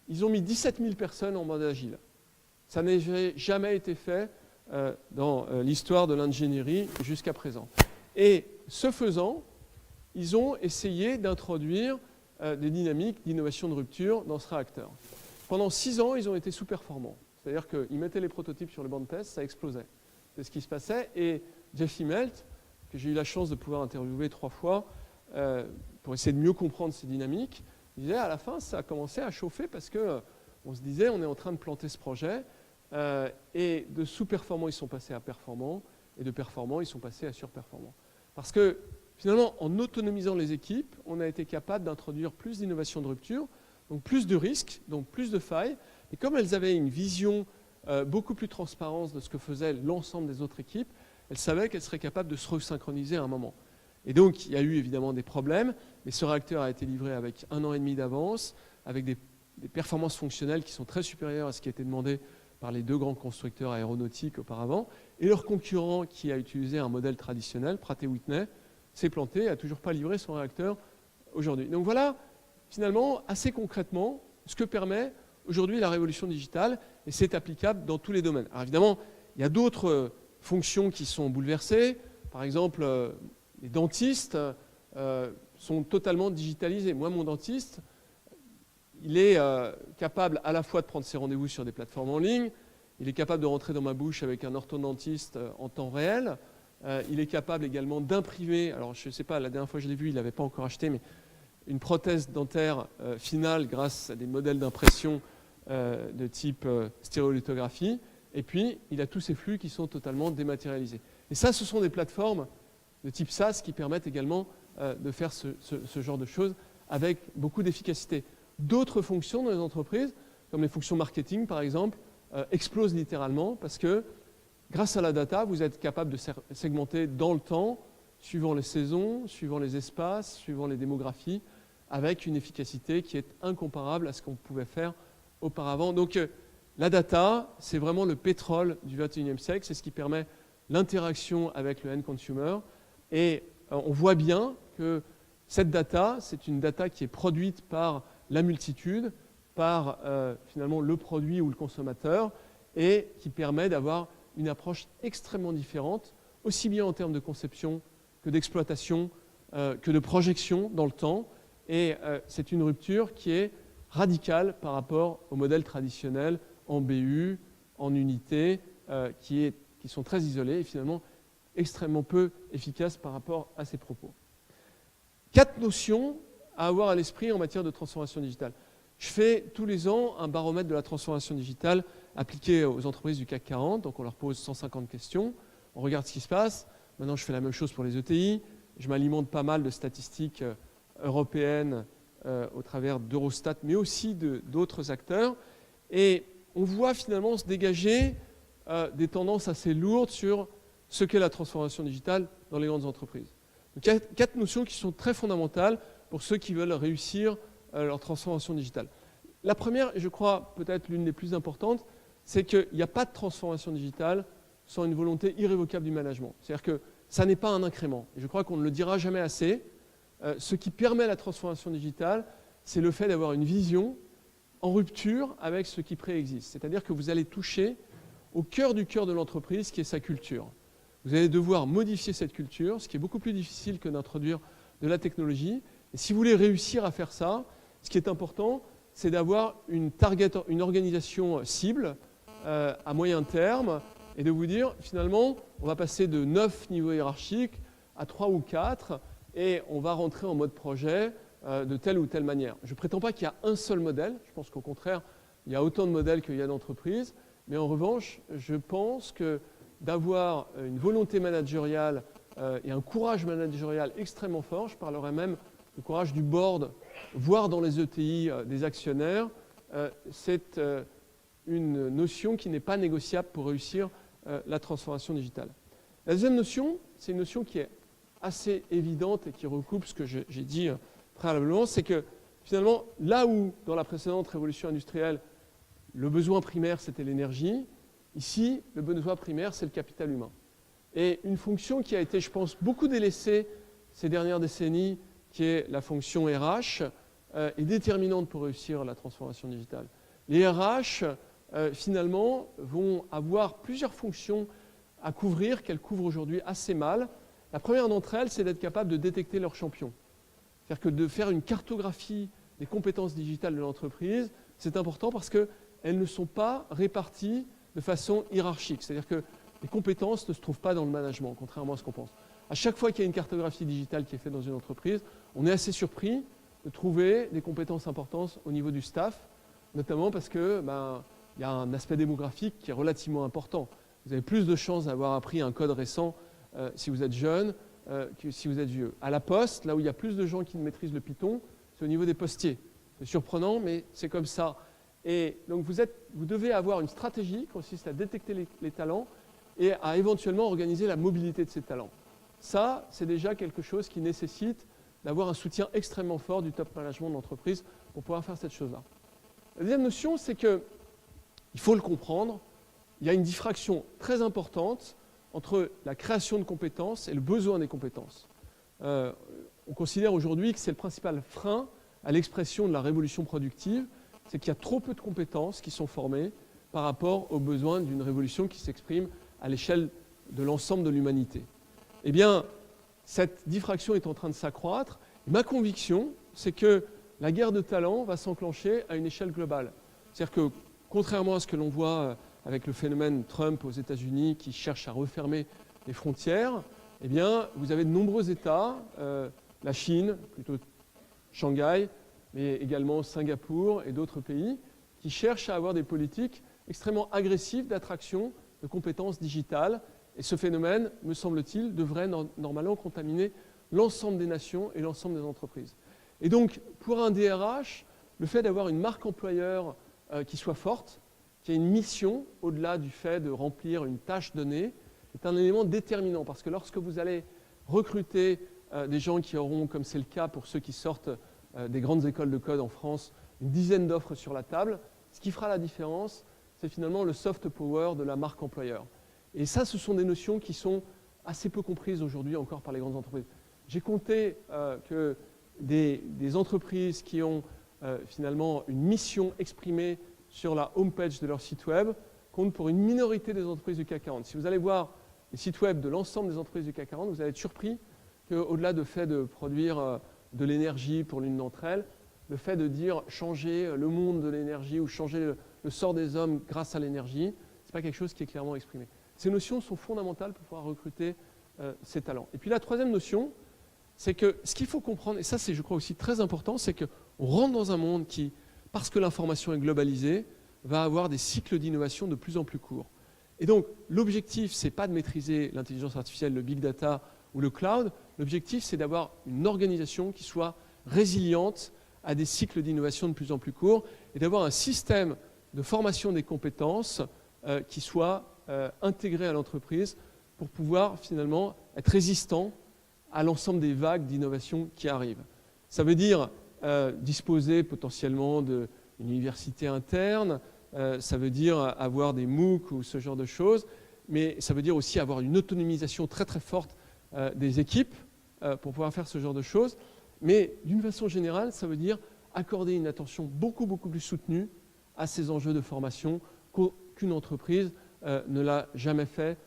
ils ont mis 17 000 personnes en mode agile. Ça n'a jamais été fait dans l'histoire de l'ingénierie jusqu'à présent. Et ce faisant, ils ont essayé d'introduire des dynamiques d'innovation de rupture dans ce réacteur. Pendant 6 ans, ils ont été sous-performants. C'est-à-dire qu'ils mettaient les prototypes sur le banc de test, ça explosait. C'est ce qui se passait. Et Jeff Immelt, que j'ai eu la chance de pouvoir interviewer 3 fois pour essayer de mieux comprendre ces dynamiques, il disait à la fin, ça a commencé à chauffer parce qu'on se disait, on est en train de planter ce projet. Et de sous-performants, ils sont passés à performants. Et de performants, ils sont passés à surperformants. Parce que finalement, en autonomisant les équipes, on a été capable d'introduire plus d'innovation de rupture, donc plus de risques, donc plus de failles. Et comme elles avaient une vision beaucoup plus transparente de ce que faisait l'ensemble des autres équipes, elles savaient qu'elles seraient capables de se resynchroniser à un moment. Et donc, il y a eu évidemment des problèmes, mais ce réacteur a été livré avec 1 an et demi d'avance, avec des performances fonctionnelles qui sont très supérieures à ce qui était demandé par les 2 grands constructeurs aéronautiques auparavant. Et leur concurrent qui a utilisé un modèle traditionnel, Pratt & Whitney, s'est planté et n'a toujours pas livré son réacteur aujourd'hui. Donc voilà, finalement, assez concrètement, ce que permet aujourd'hui la révolution digitale, et c'est applicable dans tous les domaines. Alors évidemment, il y a d'autres fonctions qui sont bouleversées. Par exemple, les dentistes sont totalement digitalisés. Moi, mon dentiste, il est capable à la fois de prendre ses rendez-vous sur des plateformes en ligne, il est capable de rentrer dans ma bouche avec un orthodontiste en temps réel, il est capable également d'imprimer, alors je ne sais pas, la dernière fois que je l'ai vu, il ne l'avait pas encore acheté, mais une prothèse dentaire finale grâce à des modèles d'impression de type stéréolithographie, et puis il a tous ces flux qui sont totalement dématérialisés. Et ça, ce sont des plateformes de type SaaS qui permettent également de faire ce genre de choses avec beaucoup d'efficacité. D'autres fonctions dans les entreprises, comme les fonctions marketing par exemple, explosent littéralement parce que grâce à la data, vous êtes capable de segmenter dans le temps, suivant les saisons, suivant les espaces, suivant les démographies, avec une efficacité qui est incomparable à ce qu'on pouvait faire auparavant. Donc la data, c'est vraiment le pétrole du 21e siècle, c'est ce qui permet l'interaction avec le end consumer. Et on voit bien que cette data, c'est une data qui est produite par la multitude, par finalement le produit ou le consommateur, et qui permet d'avoir une approche extrêmement différente, aussi bien en termes de conception que d'exploitation, que de projection dans le temps. Et c'est une rupture qui est radicale par rapport au modèle traditionnel en BU, en unité, qui sont très isolés et finalement extrêmement peu efficaces par rapport à ces propos. 4 notions à avoir à l'esprit en matière de transformation digitale. Je fais tous les ans un baromètre de la transformation digitale appliqué aux entreprises du CAC 40, donc on leur pose 150 questions, on regarde ce qui se passe. Maintenant, je fais la même chose pour les ETI. Je m'alimente pas mal de statistiques européennes au travers d'Eurostat, mais aussi d'autres acteurs. Et on voit finalement se dégager des tendances assez lourdes sur ce qu'est la transformation digitale dans les grandes entreprises. Donc, il y a 4 notions qui sont très fondamentales pour ceux qui veulent réussir leur transformation digitale. La première, et je crois peut-être l'une des plus importantes, c'est qu'il n'y a pas de transformation digitale sans une volonté irrévocable du management. C'est-à-dire que ça n'est pas un incrément. Et je crois qu'on ne le dira jamais assez. Ce qui permet la transformation digitale, c'est le fait d'avoir une vision en rupture avec ce qui préexiste. C'est-à-dire que vous allez toucher au cœur de l'entreprise, qui est sa culture. Vous allez devoir modifier cette culture, ce qui est beaucoup plus difficile que d'introduire de la technologie. Et si vous voulez réussir à faire ça, ce qui est important, c'est d'avoir une organisation cible à moyen terme et de vous dire, finalement, on va passer de 9 niveaux hiérarchiques à 3 ou 4 et on va rentrer en mode projet de telle ou telle manière. Je ne prétends pas qu'il y a un seul modèle. Je pense qu'au contraire, il y a autant de modèles qu'il y a d'entreprises. Mais en revanche, je pense que d'avoir une volonté managériale et un courage managérial extrêmement fort, je parlerai même du courage du board, voire dans les ETI des actionnaires, c'est une notion qui n'est pas négociable pour réussir la transformation digitale. La deuxième notion, c'est une notion qui est assez évidente et qui recoupe ce que j'ai dit préalablement, c'est que finalement, là où dans la précédente révolution industrielle, le besoin primaire c'était l'énergie, ici, le besoin primaire c'est le capital humain. Et une fonction qui a été, je pense, beaucoup délaissée ces dernières décennies, qui est la fonction RH, est déterminante pour réussir la transformation digitale. Les RH, finalement, vont avoir plusieurs fonctions à couvrir, qu'elles couvrent aujourd'hui assez mal. La première d'entre elles, c'est d'être capable de détecter leurs champions. C'est-à-dire que de faire une cartographie des compétences digitales de l'entreprise, c'est important parce qu'elles ne sont pas réparties de façon hiérarchique. C'est-à-dire que les compétences ne se trouvent pas dans le management, contrairement à ce qu'on pense. À chaque fois qu'il y a une cartographie digitale qui est faite dans une entreprise, on est assez surpris de trouver des compétences importantes au niveau du staff, notamment parce que y a un aspect démographique qui est relativement important. Vous avez plus de chances d'avoir appris un code récent si vous êtes jeune que si vous êtes vieux. À la poste, là où il y a plus de gens qui maîtrisent le Python, c'est au niveau des postiers. C'est surprenant, mais c'est comme ça. Et donc vous devez avoir une stratégie qui consiste à détecter les talents et à éventuellement organiser la mobilité de ces talents. Ça, c'est déjà quelque chose qui nécessite d'avoir un soutien extrêmement fort du top management de l'entreprise pour pouvoir faire cette chose-là. La deuxième notion, c'est qu'il faut le comprendre, il y a une diffraction très importante entre la création de compétences et le besoin des compétences. On considère aujourd'hui que c'est le principal frein à l'expression de la révolution productive, c'est qu'il y a trop peu de compétences qui sont formées par rapport aux besoins d'une révolution qui s'exprime à l'échelle de l'ensemble de l'humanité. Eh bien, cette diffraction est en train de s'accroître. Ma conviction, c'est que la guerre de talents va s'enclencher à une échelle globale. C'est-à-dire que, contrairement à ce que l'on voit avec le phénomène Trump aux États-Unis qui cherche à refermer les frontières, eh bien, vous avez de nombreux États, la Chine, plutôt Shanghai, mais également Singapour et d'autres pays, qui cherchent à avoir des politiques extrêmement agressives d'attraction de compétences digitales. Et ce phénomène, me semble-t-il, devrait normalement contaminer l'ensemble des nations et l'ensemble des entreprises. Et donc, pour un DRH, le fait d'avoir une marque employeur qui soit forte, qui ait une mission au-delà du fait de remplir une tâche donnée, est un élément déterminant. Parce que lorsque vous allez recruter des gens qui auront, comme c'est le cas pour ceux qui sortent des grandes écoles de code en France, une dizaine d'offres sur la table, ce qui fera la différence, c'est finalement le soft power de la marque employeur. Et ça, ce sont des notions qui sont assez peu comprises aujourd'hui encore par les grandes entreprises. J'ai compté que des entreprises qui ont finalement une mission exprimée sur la homepage de leur site web comptent pour une minorité des entreprises du CAC 40. Si vous allez voir les sites web de l'ensemble des entreprises du CAC 40, vous allez être surpris qu'au-delà du fait de produire de l'énergie pour l'une d'entre elles, le fait de dire changer le monde de l'énergie ou changer le sort des hommes grâce à l'énergie, ce n'est pas quelque chose qui est clairement exprimé. Ces notions sont fondamentales pour pouvoir recruter ces talents. Et puis la troisième notion, c'est que ce qu'il faut comprendre, et ça c'est je crois aussi très important, c'est qu'on rentre dans un monde qui, parce que l'information est globalisée, va avoir des cycles d'innovation de plus en plus courts. Et donc l'objectif, ce n'est pas de maîtriser l'intelligence artificielle, le big data ou le cloud, l'objectif c'est d'avoir une organisation qui soit résiliente à des cycles d'innovation de plus en plus courts et d'avoir un système de formation des compétences qui soient intégrées à l'entreprise pour pouvoir finalement être résistant à l'ensemble des vagues d'innovation qui arrivent. Ça veut dire disposer potentiellement d'une université interne, ça veut dire avoir des MOOC ou ce genre de choses, mais ça veut dire aussi avoir une autonomisation très très forte des équipes pour pouvoir faire ce genre de choses. Mais d'une façon générale, ça veut dire accorder une attention beaucoup plus soutenue à ces enjeux de formation qu'une entreprise ne l'a jamais fait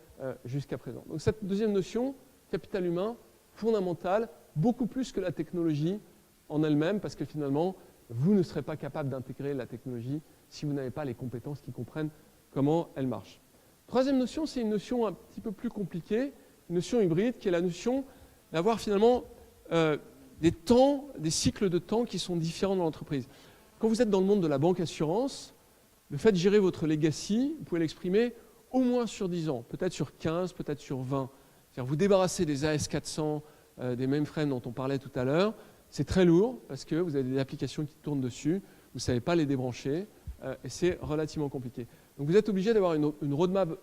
jusqu'à présent. Donc cette deuxième notion, capital humain, fondamentale, beaucoup plus que la technologie en elle-même, parce que finalement, vous ne serez pas capable d'intégrer la technologie si vous n'avez pas les compétences qui comprennent comment elle marche. Troisième notion, c'est une notion un petit peu plus compliquée, une notion hybride, qui est la notion d'avoir finalement des cycles de temps qui sont différents dans l'entreprise. Quand vous êtes dans le monde de la banque assurance, le fait de gérer votre legacy, vous pouvez l'exprimer au moins sur 10 ans, peut-être sur 15, peut-être sur 20. C'est-à-dire vous débarrasser des AS400, des mainframes dont on parlait tout à l'heure, c'est très lourd parce que vous avez des applications qui tournent dessus, vous ne savez pas les débrancher et c'est relativement compliqué. Donc vous êtes obligé d'avoir une roadmap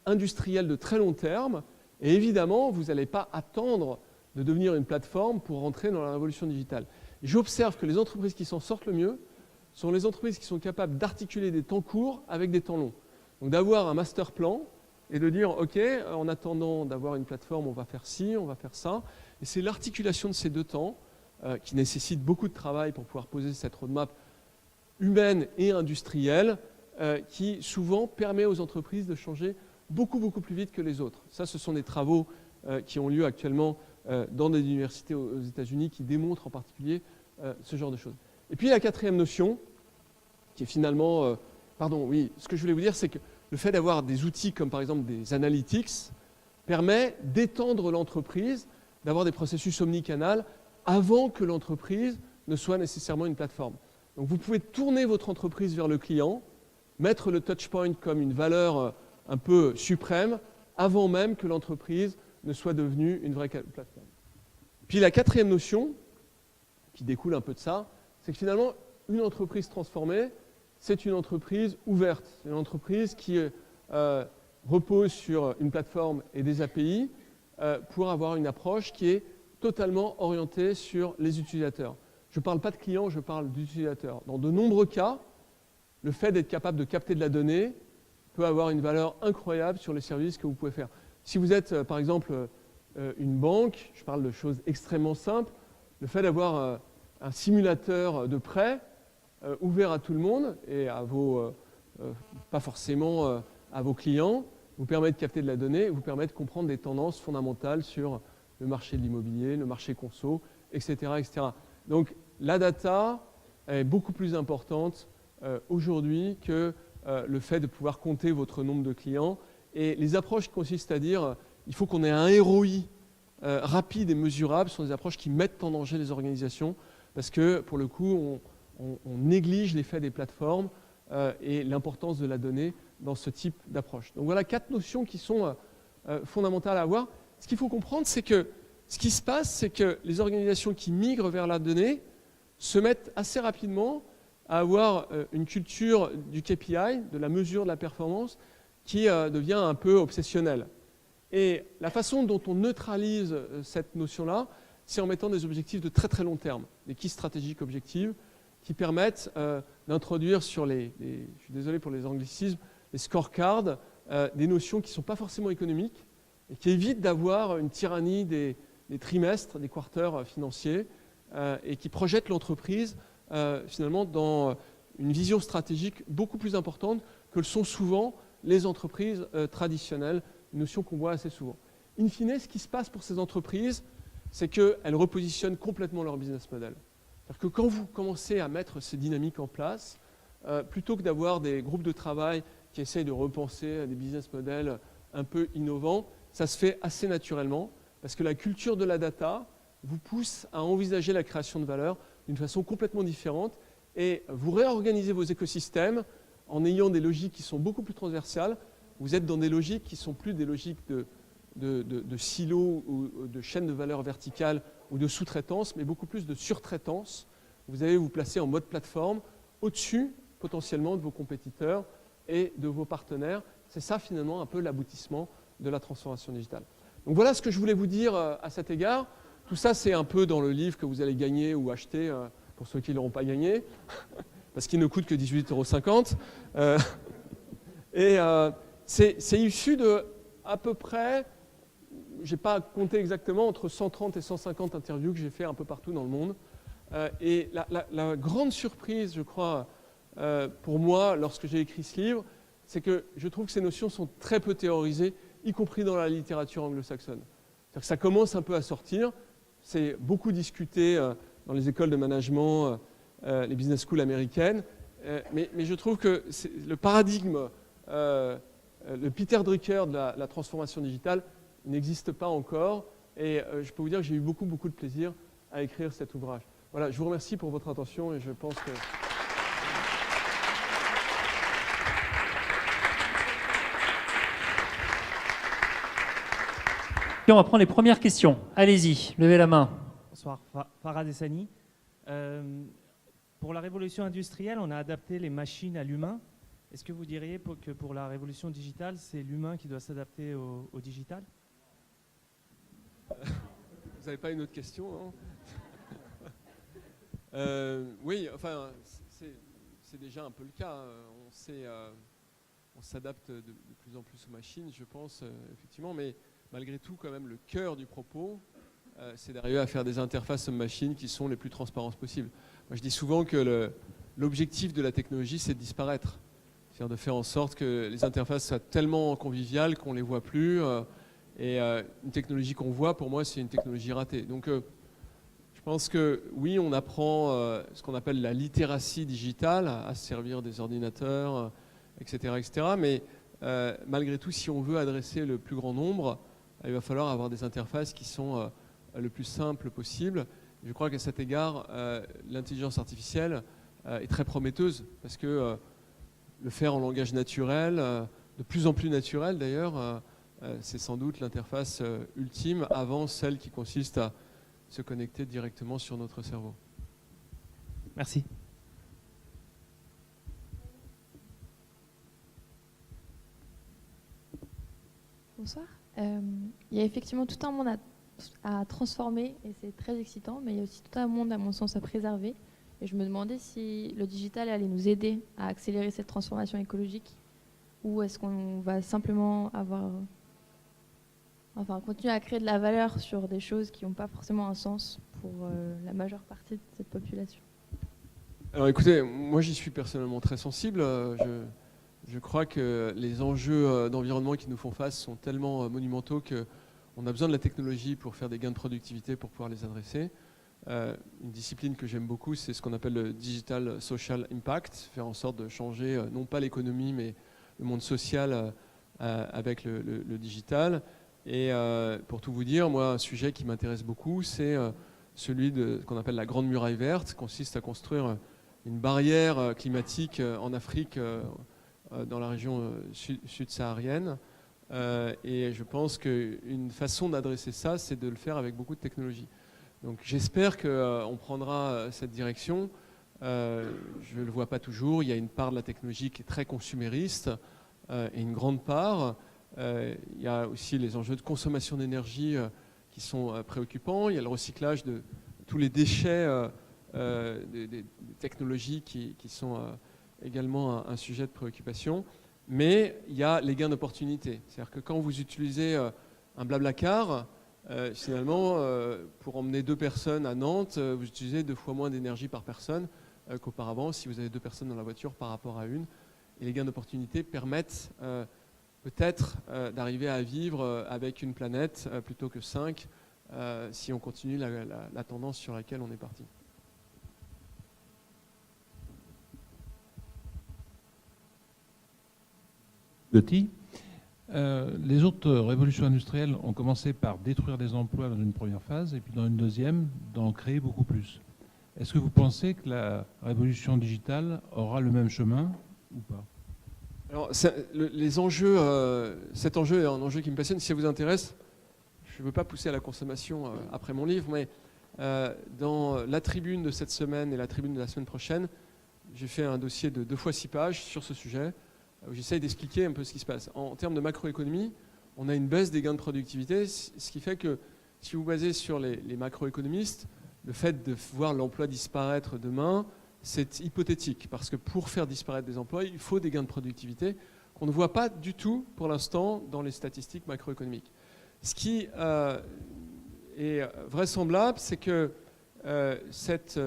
industrielle de très long terme et évidemment, vous n'allez pas attendre de devenir une plateforme pour rentrer dans la révolution digitale. J'observe que les entreprises qui s'en sortent le mieux sont les entreprises qui sont capables d'articuler des temps courts avec des temps longs. Donc d'avoir un master plan et de dire, OK, en attendant d'avoir une plateforme, on va faire ci, on va faire ça. Et c'est l'articulation de ces deux temps qui nécessite beaucoup de travail pour pouvoir poser cette roadmap humaine et industrielle qui souvent permet aux entreprises de changer beaucoup plus vite que les autres. Ça, ce sont des travaux qui ont lieu actuellement dans des universités aux États-Unis qui démontrent en particulier ce genre de choses. Et puis la quatrième notion, qui est finalement... ce que je voulais vous dire, c'est que le fait d'avoir des outils comme par exemple des analytics permet d'étendre l'entreprise, d'avoir des processus omnicanal avant que l'entreprise ne soit nécessairement une plateforme. Donc vous pouvez tourner votre entreprise vers le client, mettre le touchpoint comme une valeur un peu suprême avant même que l'entreprise ne soit devenue une vraie plateforme. Puis la quatrième notion, qui découle un peu de ça, c'est que finalement, une entreprise transformée, c'est une entreprise ouverte, une entreprise qui repose sur une plateforme et des API pour avoir une approche qui est totalement orientée sur les utilisateurs. Je ne parle pas de clients, je parle d'utilisateurs. Dans de nombreux cas, le fait d'être capable de capter de la donnée peut avoir une valeur incroyable sur les services que vous pouvez faire. Si vous êtes, par exemple, une banque, je parle de choses extrêmement simples, le fait d'avoir un simulateur de prêt ouvert à tout le monde et à vos, pas forcément à vos clients, vous permet de capter de la donnée, vous permet de comprendre des tendances fondamentales sur le marché de l'immobilier, le marché conso, etc., etc. Donc la data est beaucoup plus importante aujourd'hui que le fait de pouvoir compter votre nombre de clients. Et les approches qui consistent à dire il faut qu'on ait un ROI rapide et mesurable sont des approches qui mettent en danger les organisations parce que pour le coup, on néglige l'effet des plateformes et l'importance de la donnée dans ce type d'approche. Donc voilà 4 notions qui sont fondamentales à avoir. Ce qu'il faut comprendre, c'est que ce qui se passe, c'est que les organisations qui migrent vers la donnée se mettent assez rapidement à avoir une culture du KPI, de la mesure de la performance, qui devient un peu obsessionnelle. Et la façon dont on neutralise cette notion-là, c'est en mettant des objectifs de très très long terme, des key stratégiques objectifs, qui permettent d'introduire sur je suis désolé pour les anglicismes, les scorecards, des notions qui ne sont pas forcément économiques et qui évitent d'avoir une tyrannie des trimestres, des quarters financiers et qui projettent l'entreprise finalement dans une vision stratégique beaucoup plus importante que le sont souvent les entreprises traditionnelles, une notion qu'on voit assez souvent. In fine, ce qui se passe pour ces entreprises, c'est qu'elles repositionnent complètement leur business model. C'est-à-dire que quand vous commencez à mettre ces dynamiques en place, plutôt que d'avoir des groupes de travail qui essayent de repenser des business models un peu innovants, ça se fait assez naturellement parce que la culture de la data vous pousse à envisager la création de valeur d'une façon complètement différente et vous réorganisez vos écosystèmes en ayant des logiques qui sont beaucoup plus transversales. Vous êtes dans des logiques qui ne sont plus des logiques de silos ou de chaînes de valeur verticales ou de sous-traitance, mais beaucoup plus de surtraitance. Vous allez vous placer en mode plateforme au-dessus potentiellement de vos compétiteurs et de vos partenaires. C'est ça finalement un peu l'aboutissement de la transformation digitale. Donc voilà ce que je voulais vous dire à cet égard. Tout ça, c'est un peu dans le livre que vous allez gagner ou acheter pour ceux qui ne l'auront pas gagné, parce qu'il ne coûte que 18,50 €. Et c'est issu de à peu près, je n'ai pas compté exactement, entre 130 et 150 interviews que j'ai fait un peu partout dans le monde. Et la grande surprise, je crois, pour moi, lorsque j'ai écrit ce livre, c'est que je trouve que ces notions sont très peu théorisées, y compris dans la littérature anglo-saxonne. C'est-à-dire que ça commence un peu à sortir, c'est beaucoup discuté dans les écoles de management, les business schools américaines, mais je trouve que le paradigme, le Peter Drucker de la transformation digitale n'existe pas encore, et je peux vous dire que j'ai eu beaucoup de plaisir à écrire cet ouvrage. Voilà, je vous remercie pour votre attention et je pense que... On va prendre les premières questions. Allez-y, levez la main. Bonsoir, Farah Dessani. Pour la révolution industrielle, on a adapté les machines à l'humain. Est-ce que vous diriez que pour la révolution digitale, c'est l'humain qui doit s'adapter au digital? Vous n'avez pas une autre question, non? Oui, enfin, c'est déjà un peu le cas. On s'adapte de plus en plus aux machines, je pense, effectivement, mais malgré tout, quand même, le cœur du propos, c'est d'arriver à faire des interfaces homme-machine qui sont les plus transparentes possibles. Moi, je dis souvent que l'objectif de la technologie, c'est de disparaître. C'est-à-dire de faire en sorte que les interfaces soient tellement conviviales qu'on ne les voit plus. Et une technologie qu'on voit, pour moi, c'est une technologie ratée. Donc, je pense que oui, on apprend ce qu'on appelle la littératie digitale, à se servir des ordinateurs, etc., etc. Mais malgré tout, si on veut adresser le plus grand nombre, il va falloir avoir des interfaces qui sont le plus simples possible. Je crois qu'à cet égard, l'intelligence artificielle est très prometteuse parce que le faire en langage naturel, de plus en plus naturel d'ailleurs, c'est sans doute l'interface ultime avant celle qui consiste à se connecter directement sur notre cerveau. Merci. Bonsoir. Il y a effectivement tout un monde à transformer et c'est très excitant, mais il y a aussi tout un monde, à mon sens, à préserver. Et je me demandais si le digital allait nous aider à accélérer cette transformation écologique ou est-ce qu'on va simplement continuer à créer de la valeur sur des choses qui n'ont pas forcément un sens pour la majeure partie de cette population. Alors écoutez, moi j'y suis personnellement très sensible. Je crois que les enjeux d'environnement qui nous font face sont tellement monumentaux qu'on a besoin de la technologie pour faire des gains de productivité pour pouvoir les adresser. Une discipline que j'aime beaucoup, c'est ce qu'on appelle le Digital Social Impact, faire en sorte de changer non pas l'économie mais le monde social avec le digital. Et pour tout vous dire, moi un sujet qui m'intéresse beaucoup, c'est celui de ce qu'on appelle la Grande Muraille Verte, qui consiste à construire une barrière climatique en Afrique, dans la région sud-saharienne. Et je pense qu'une façon d'adresser ça, c'est de le faire avec beaucoup de technologie. Donc j'espère qu'on prendra cette direction. Je ne le vois pas toujours. Il y a une part de la technologie qui est très consumériste et une grande part. Il y a aussi les enjeux de consommation d'énergie qui sont préoccupants. Il y a le recyclage de tous les déchets des technologies qui sont également un sujet de préoccupation. Mais il y a les gains d'opportunité. C'est-à-dire que quand vous utilisez un Blablacar, finalement, pour emmener 2 personnes à Nantes, vous utilisez 2 fois moins d'énergie par personne qu'auparavant si vous avez 2 personnes dans la voiture par rapport à une. Et les gains d'opportunité permettent peut-être d'arriver à vivre avec une planète plutôt que 5 si on continue la tendance sur laquelle on est parti. Les autres révolutions industrielles ont commencé par détruire des emplois dans une première phase et puis dans une deuxième, d'en créer beaucoup plus. Est-ce que vous pensez que la révolution digitale aura le même chemin ou pas? Alors, les enjeux, cet enjeu est un enjeu qui me passionne. Si ça vous intéresse, je ne veux pas pousser à la consommation après mon livre, mais dans la tribune de cette semaine et la tribune de la semaine prochaine, j'ai fait un dossier de 2 fois 6 pages sur ce sujet, où j'essaye d'expliquer un peu ce qui se passe. En termes de macroéconomie, on a une baisse des gains de productivité, ce qui fait que si vous basez sur les macroéconomistes, le fait de voir l'emploi disparaître demain, c'est hypothétique, parce que pour faire disparaître des emplois, il faut des gains de productivité qu'on ne voit pas du tout pour l'instant dans les statistiques macroéconomiques. Ce qui est vraisemblable, c'est que cette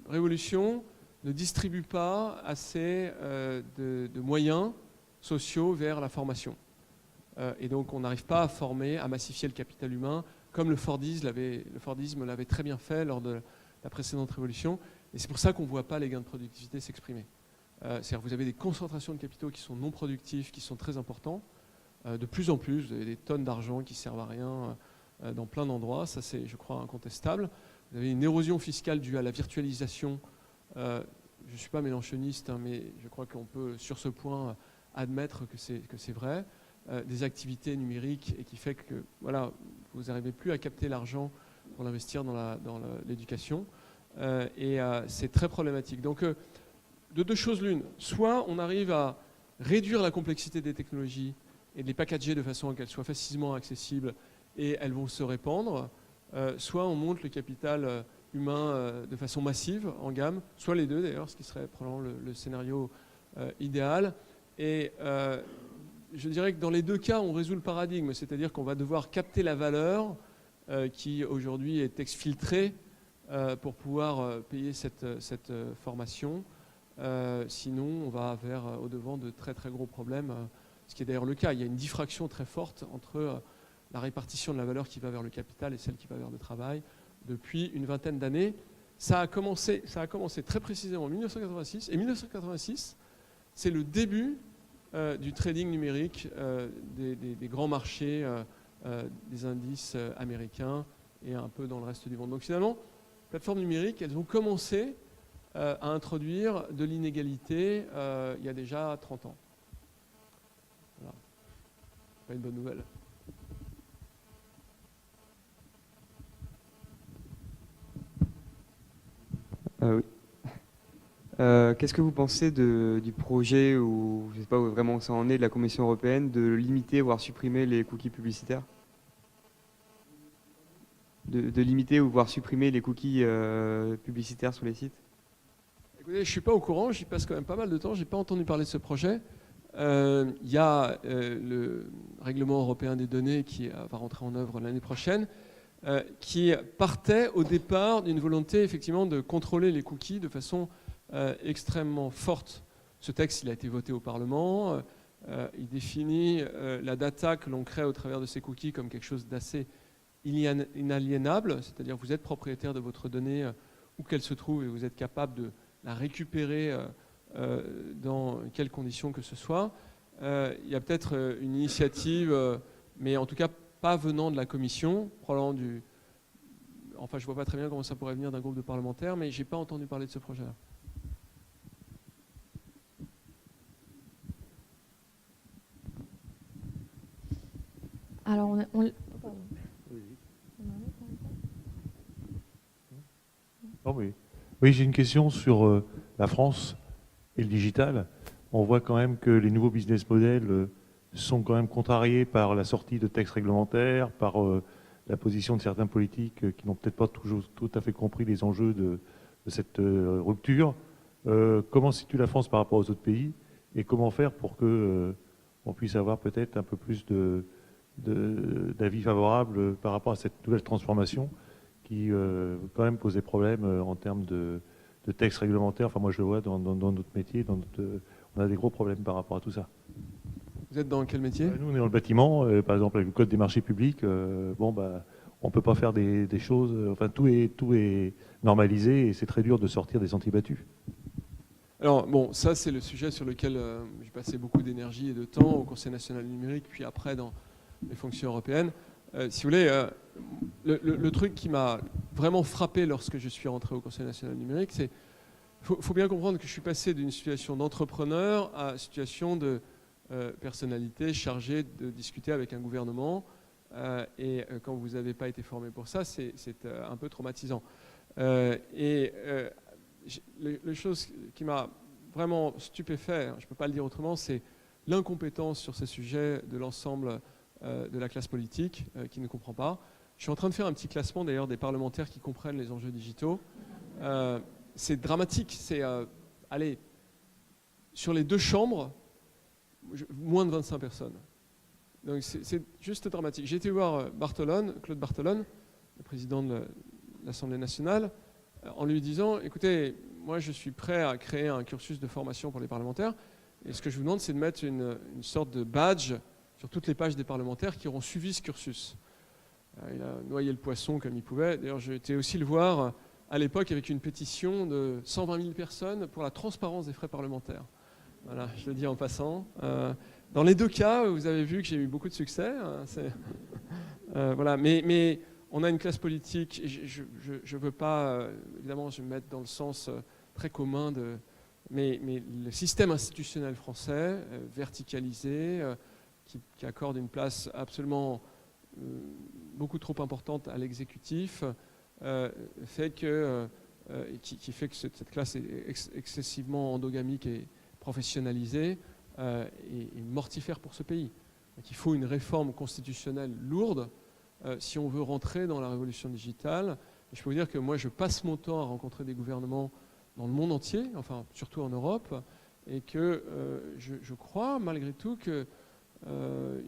révolution ne distribue pas assez de moyens sociaux vers la formation. Et donc on n'arrive pas à former, à massifier le capital humain, comme le Fordisme l'avait très bien fait lors de la précédente révolution. Et c'est pour ça qu'on ne voit pas les gains de productivité s'exprimer. C'est-à-dire que vous avez des concentrations de capitaux qui sont non productifs, qui sont très importants. De plus en plus, vous avez des tonnes d'argent qui ne servent à rien dans plein d'endroits. Ça, c'est, je crois, incontestable. Vous avez une érosion fiscale due à la virtualisation. Je ne suis pas mélenchoniste, hein, mais je crois qu'on peut, sur ce point, admettre que c'est vrai. Des activités numériques et qui fait que voilà, vous n'arrivez plus à capter l'argent pour l'investir dans l'éducation. Et c'est très problématique. Donc, de 2 choses l'une. Soit on arrive à réduire la complexité des technologies et de les packager de façon à qu'elles soient facilement accessibles et elles vont se répandre. Soit on monte le capital humain de façon massive, en gamme, soit les deux d'ailleurs, ce qui serait probablement le scénario idéal. Et je dirais que dans les 2 cas, on résout le paradigme, c'est-à-dire qu'on va devoir capter la valeur qui aujourd'hui est exfiltrée pour pouvoir payer cette formation. Sinon, on va au-devant de très très gros problèmes, ce qui est d'ailleurs le cas. Il y a une diffraction très forte entre la répartition de la valeur qui va vers le capital et celle qui va vers le travail depuis une vingtaine d'années. Ça a commencé très précisément en 1986. Et 1986, c'est le début du trading numérique des grands marchés, des indices américains et un peu dans le reste du monde. Donc finalement, les plateformes numériques, elles ont commencé à introduire de l'inégalité il y a déjà 30 ans. Voilà. Pas une bonne nouvelle. Oui. Qu'est-ce que vous pensez du projet, ou je ne sais pas vraiment où ça en est, de la Commission européenne, de limiter, voire supprimer les cookies publicitaires ? De limiter ou voire supprimer les cookies publicitaires sur les sites ? Écoutez, je ne suis pas au courant, j'y passe quand même pas mal de temps, je n'ai pas entendu parler de ce projet. Il y a le règlement européen des données qui va rentrer en œuvre l'année prochaine, qui partait au départ d'une volonté effectivement de contrôler les cookies de façon extrêmement forte. Ce texte, il a été voté au Parlement, il définit la data que l'on crée au travers de ces cookies comme quelque chose d'assez inaliénable, c'est-à-dire que vous êtes propriétaire de votre donnée où qu'elle se trouve et vous êtes capable de la récupérer dans quelles conditions que ce soit. Il y a peut-être une initiative, mais en tout cas pas venant de la Commission, probablement enfin je ne vois pas très bien comment ça pourrait venir d'un groupe de parlementaires, mais je n'ai pas entendu parler de ce projet-là. Alors, Non, mais... Oui, j'ai une question sur la France et le digital. On voit quand même que les nouveaux business models sont quand même contrariés par la sortie de textes réglementaires, par la position de certains politiques qui n'ont peut-être pas toujours tout à fait compris les enjeux de cette rupture. Comment se situe la France par rapport aux autres pays et comment faire pour que on puisse avoir peut-être un peu plus d'avis favorables par rapport à cette nouvelle transformation qui quand même posait problème en termes de textes réglementaires. Enfin, moi, je le vois dans notre métier, on a des gros problèmes par rapport à tout ça. Vous êtes dans quel métier ? Nous, on est dans le bâtiment. Par exemple, avec le code des marchés publics, on ne peut pas faire des choses... Enfin, tout est normalisé et c'est très dur de sortir des sentiers battus. Alors, bon, ça, c'est le sujet sur lequel j'ai passé beaucoup d'énergie et de temps au Conseil national du numérique, puis après dans les fonctions européennes. Si vous voulez, le truc qui m'a vraiment frappé lorsque je suis rentré au Conseil national du numérique, c'est qu'il faut bien comprendre que je suis passé d'une situation d'entrepreneur à une situation de personnalité chargée de discuter avec un gouvernement. Et quand vous n'avez pas été formé pour ça, c'est un peu traumatisant. les choses qui m'a vraiment stupéfait, je ne peux pas le dire autrement, c'est l'incompétence sur ces sujets de l'ensemble de la classe politique qui ne comprend pas. Je suis en train de faire un petit classement d'ailleurs des parlementaires qui comprennent les enjeux digitaux. C'est dramatique. Allez, sur les 2 chambres, moins de 25 personnes. Donc c'est juste dramatique. J'ai été voir Claude Barthelone, le président de l'Assemblée nationale, en lui disant, écoutez, moi je suis prêt à créer un cursus de formation pour les parlementaires, et ce que je vous demande, c'est de mettre une sorte de badge sur toutes les pages des parlementaires qui auront suivi ce cursus. Il a noyé le poisson comme il pouvait. D'ailleurs, j'ai été aussi le voir à l'époque avec une pétition de 120 000 personnes pour la transparence des frais parlementaires. Voilà, je le dis en passant. Dans les 2 cas, vous avez vu que j'ai eu beaucoup de succès. Voilà. Mais on a une classe politique, et je ne veux pas, évidemment, je vais me mettre dans le sens très commun mais le système institutionnel français, verticalisé, qui accorde une place absolument beaucoup trop importante à l'exécutif, fait que cette classe est excessivement endogamique et professionnalisée et mortifère pour ce pays. Donc il faut une réforme constitutionnelle lourde si on veut rentrer dans la révolution digitale. Et je peux vous dire que moi, je passe mon temps à rencontrer des gouvernements dans le monde entier, enfin surtout en Europe, et que je crois malgré tout qu'il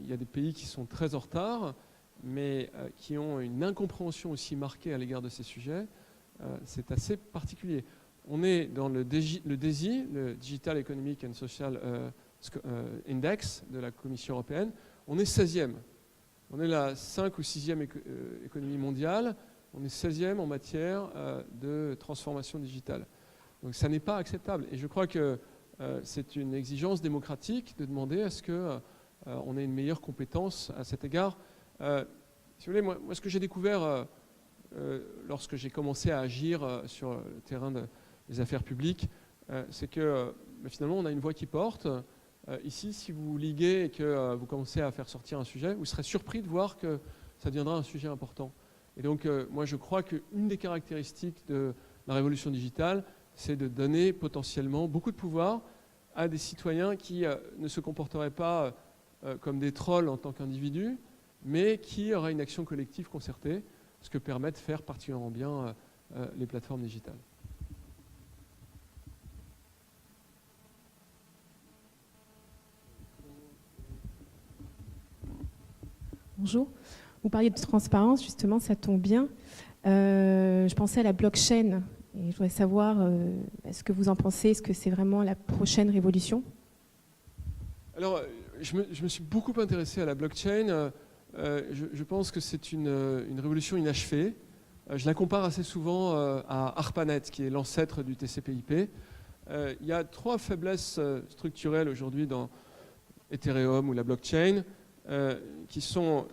y a des pays qui sont très en retard, mais qui ont une incompréhension aussi marquée à l'égard de ces sujets. C'est assez particulier. On est dans le DESI, le Digital Economic and Social Index de la Commission européenne. On est 16e. On est la 5 ou 6e économie mondiale. On est 16e en matière de transformation digitale. Donc ça n'est pas acceptable. Et je crois que c'est une exigence démocratique de demander à ce qu'on ait une meilleure compétence à cet égard. Si vous voulez, moi ce que j'ai découvert lorsque j'ai commencé à agir sur le terrain des affaires publiques, c'est que finalement on a une voix qui porte. Ici, si vous liguez et que vous commencez à faire sortir un sujet, vous serez surpris de voir que ça deviendra un sujet important. Et donc moi je crois qu'une des caractéristiques de la révolution digitale, c'est de donner potentiellement beaucoup de pouvoir à des citoyens qui ne se comporteraient pas comme des trolls en tant qu'individus, mais qui auraient une action collective concertée, ce que permet de faire particulièrement bien les plateformes digitales. Bonjour. Vous parliez de transparence, justement, ça tombe bien. Je pensais à la blockchain et je voudrais savoir est-ce que vous en pensez, est-ce que c'est vraiment la prochaine révolution? Alors, je me suis beaucoup intéressé à la blockchain. Je pense que c'est une révolution inachevée. Je la compare assez souvent à ARPANET, qui est l'ancêtre du TCP/IP. Il y a 3 faiblesses structurelles aujourd'hui dans Ethereum ou la blockchain, qui sont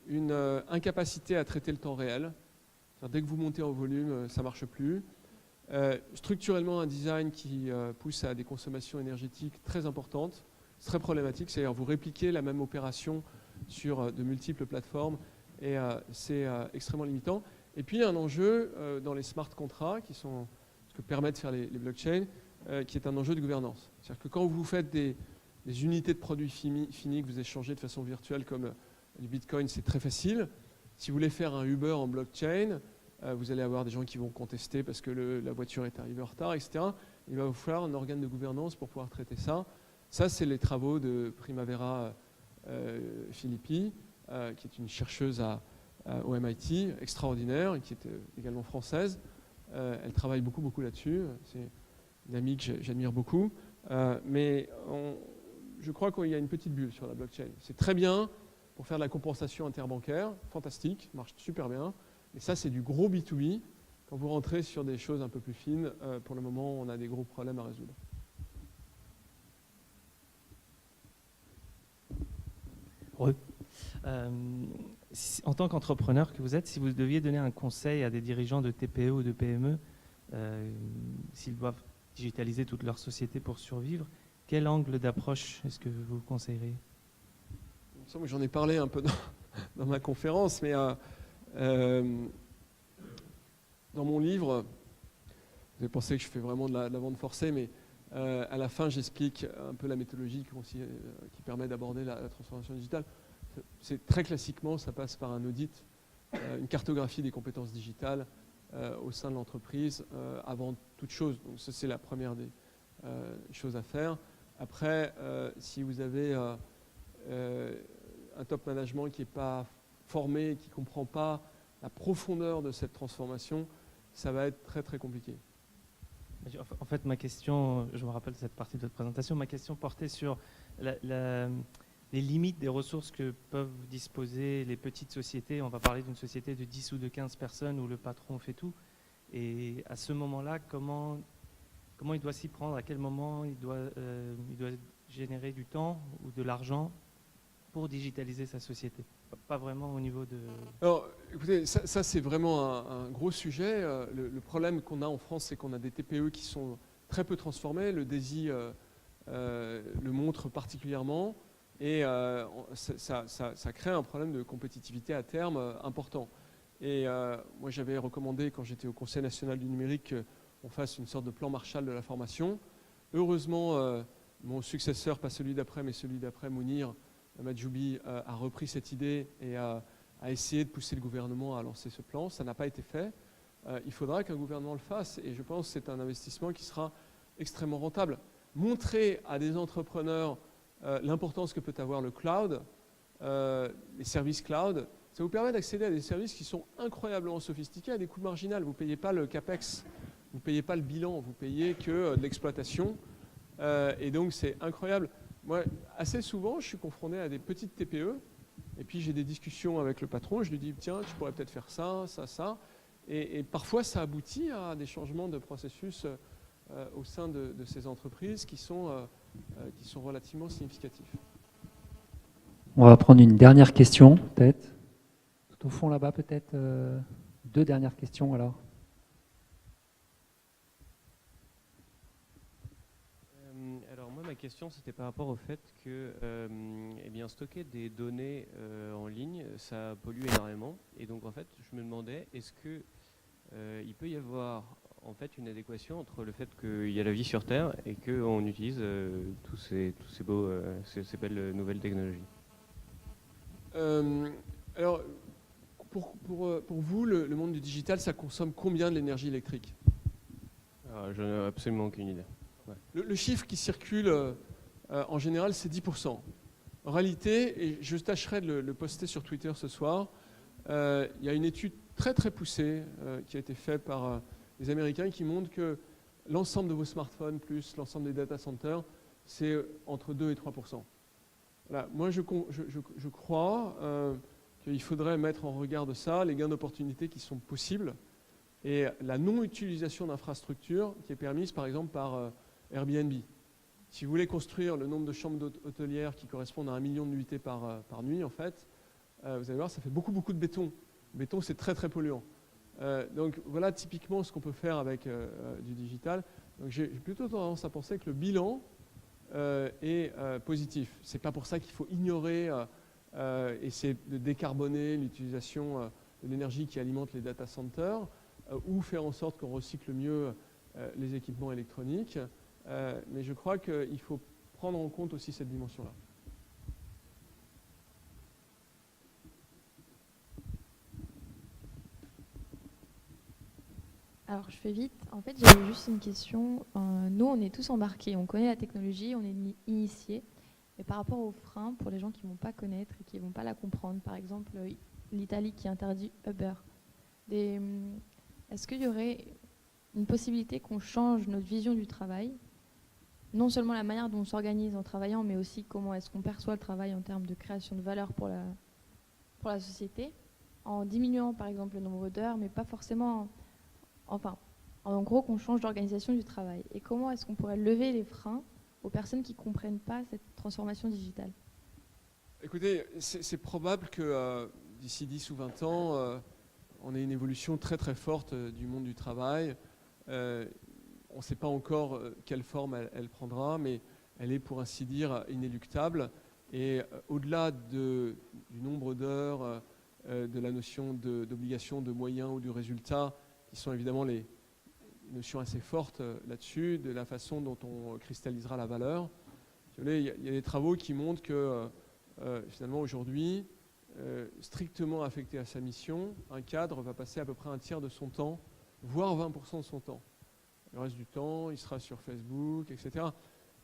une incapacité à traiter le temps réel. Dès que vous montez en volume, ça ne marche plus. Structurellement, un design qui pousse à des consommations énergétiques très importantes. C'est très problématique, c'est-à-dire vous répliquez la même opération sur de multiples plateformes et c'est extrêmement limitant. Et puis il y a un enjeu dans les smart contracts, qui sont ce que permettent de faire les blockchains, qui est un enjeu de gouvernance. C'est-à-dire que quand vous faites des unités de produits finis que vous échangez de façon virtuelle comme du Bitcoin, c'est très facile. Si vous voulez faire un Uber en blockchain, vous allez avoir des gens qui vont contester parce que la voiture est arrivée en retard, etc. Il va vous falloir un organe de gouvernance pour pouvoir traiter ça. Ça, c'est les travaux de Primavera Filippi, qui est une chercheuse au MIT, extraordinaire, et qui est également française. Elle travaille beaucoup là-dessus. C'est une amie que j'admire beaucoup. Mais je crois qu'il y a une petite bulle sur la blockchain. C'est très bien pour faire de la compensation interbancaire, fantastique, marche super bien. Mais ça, c'est du gros B2B. Quand vous rentrez sur des choses un peu plus fines, pour le moment, on a des gros problèmes à résoudre. En tant qu'entrepreneur que vous êtes, si vous deviez donner un conseil à des dirigeants de TPE ou de PME, s'ils doivent digitaliser toute leur société pour survivre, quel angle d'approche est-ce que vous conseilleriez? J'en ai parlé un peu dans ma conférence, mais dans mon livre, avez pensé que je fais vraiment de la vente forcée, mais à la fin, j'explique un peu la méthodologie qui permet d'aborder la transformation digitale. C'est très classiquement, ça passe par un audit, une cartographie des compétences digitales au sein de l'entreprise avant toute chose. Donc ça, c'est la première des choses à faire. Après, si vous avez un top management qui n'est pas formé, qui ne comprend pas la profondeur de cette transformation, ça va être très très compliqué. En fait, ma question, je me rappelle cette partie de votre présentation, ma question portait sur les limites des ressources que peuvent disposer les petites sociétés. On va parler d'une société de 10 ou de 15 personnes où le patron fait tout. Et à ce moment-là, comment il doit s'y prendre? À quel moment il doit générer du temps ou de l'argent pour digitaliser sa société? Pas vraiment au niveau de... Alors, écoutez, ça c'est vraiment un gros sujet. Le problème qu'on a en France, c'est qu'on a des TPE qui sont très peu transformées. Le DESI le montre particulièrement. Et ça crée un problème de compétitivité à terme important. Et moi, j'avais recommandé, quand j'étais au Conseil national du numérique, qu'on fasse une sorte de plan Marshall de la formation. Heureusement, mon successeur, pas celui d'après, mais celui d'après, Mounir Mahjoubi, a repris cette idée et a essayé de pousser le gouvernement à lancer ce plan. Ça n'a pas été fait. Il faudra qu'un gouvernement le fasse. Et je pense que c'est un investissement qui sera extrêmement rentable. Montrer à des entrepreneurs l'importance que peut avoir le cloud, les services cloud, ça vous permet d'accéder à des services qui sont incroyablement sophistiqués à des coûts marginaux. Vous ne payez pas le CAPEX, vous ne payez pas le bilan, vous payez que de l'exploitation. Et donc c'est incroyable. Moi, assez souvent, je suis confronté à des petites TPE, et puis j'ai des discussions avec le patron, je lui dis, tiens, tu pourrais peut-être faire ça, ça, ça. Et parfois, ça aboutit à des changements de processus au sein de ces entreprises qui sont relativement significatifs. On va prendre une dernière question, peut-être. Tout au fond, là-bas, peut-être. 2 dernières questions, alors. Alors moi, ma question, c'était par rapport au fait que eh bien, stocker des données en ligne, ça pollue énormément. Et donc, en fait, je me demandais, est-ce que il peut y avoir en fait une adéquation entre le fait qu'il y a la vie sur Terre et qu'on utilise tous ces belles nouvelles technologies? Alors, pour vous, le monde du digital, ça consomme combien de l'énergie électrique? Je n'ai absolument aucune idée. Ouais. Le chiffre qui circule en général, c'est 10%. En réalité, et je tâcherai de le poster sur Twitter ce soir, il y a une étude très très poussée qui a été faite par les Américains qui montre que l'ensemble de vos smartphones plus l'ensemble des data centers, c'est entre 2 et 3%. Voilà. Moi, je crois qu'il faudrait mettre en regard de ça les gains d'opportunités qui sont possibles et la non-utilisation d'infrastructures qui est permise par exemple par Airbnb. Si vous voulez construire le nombre de chambres hôtelières qui correspondent à 1 million de nuitées par nuit, en fait, vous allez voir, ça fait beaucoup de béton. Le béton, c'est très très polluant. Donc voilà typiquement ce qu'on peut faire avec du digital. Donc j'ai plutôt tendance à penser que le bilan est positif. Ce n'est pas pour ça qu'il faut ignorer, essayer de décarboner l'utilisation de l'énergie qui alimente les data centers ou faire en sorte qu'on recycle mieux les équipements électroniques. Mais je crois qu'il faut prendre en compte aussi cette dimension-là. Alors, je fais vite. En fait, j'avais juste une question. Nous, on est tous embarqués. On connaît la technologie, on est initiés. Mais par rapport aux freins, pour les gens qui ne vont pas connaître et qui ne vont pas la comprendre, par exemple, l'Italie qui interdit Uber, est-ce qu'il y aurait une possibilité qu'on change notre vision du travail? Non seulement la manière dont on s'organise en travaillant, mais aussi comment est-ce qu'on perçoit le travail en termes de création de valeur pour la société, en diminuant, par exemple, le nombre d'heures, mais pas forcément... Enfin, en gros, qu'on change d'organisation du travail. Et comment est-ce qu'on pourrait lever les freins aux personnes qui ne comprennent pas cette transformation digitale? Écoutez, c'est probable que d'ici 10 ou 20 ans, on ait une évolution très très forte du monde du travail. On ne sait pas encore quelle forme elle prendra, mais elle est pour ainsi dire inéluctable. Et au-delà du nombre d'heures, de la notion d'obligation, de moyens ou du résultat, qui sont évidemment les notion assez forte là-dessus, de la façon dont on cristallisera la valeur. Si vous voulez, il y a des travaux qui montrent que finalement aujourd'hui, strictement affecté à sa mission, un cadre va passer à peu près un tiers de son temps, voire 20% de son temps. Le reste du temps, il sera sur Facebook, etc.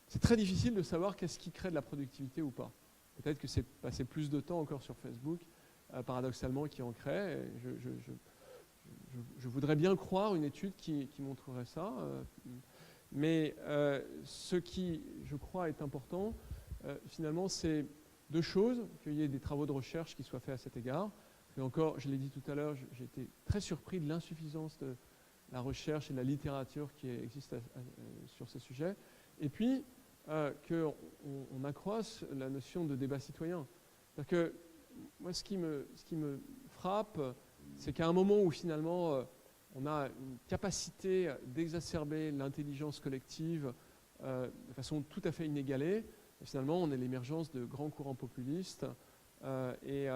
C'est très difficile de savoir qu'est-ce qui crée de la productivité ou pas. Peut-être que c'est passer plus de temps encore sur Facebook, paradoxalement, qui en crée. Je voudrais bien croire une étude qui montrerait ça. Mais ce qui, je crois, est important, finalement, c'est deux choses, qu'il y ait des travaux de recherche qui soient faits à cet égard. Et encore, je l'ai dit tout à l'heure, j'ai été très surpris de l'insuffisance de la recherche et de la littérature qui existe sur ces sujets. Et puis, qu'on accroisse la notion de débat citoyen. C'est-à-dire que moi, ce qui me frappe, c'est qu'à un moment où finalement on a une capacité d'exacerber l'intelligence collective de façon tout à fait inégalée, finalement on a l'émergence de grands courants populistes et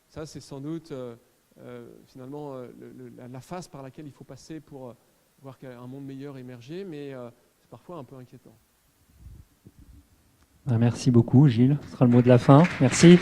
ça c'est sans doute finalement la phase par laquelle il faut passer pour voir qu'un monde meilleur émerger, mais c'est parfois un peu inquiétant. Merci beaucoup Gilles, ce sera le mot de la fin. Merci.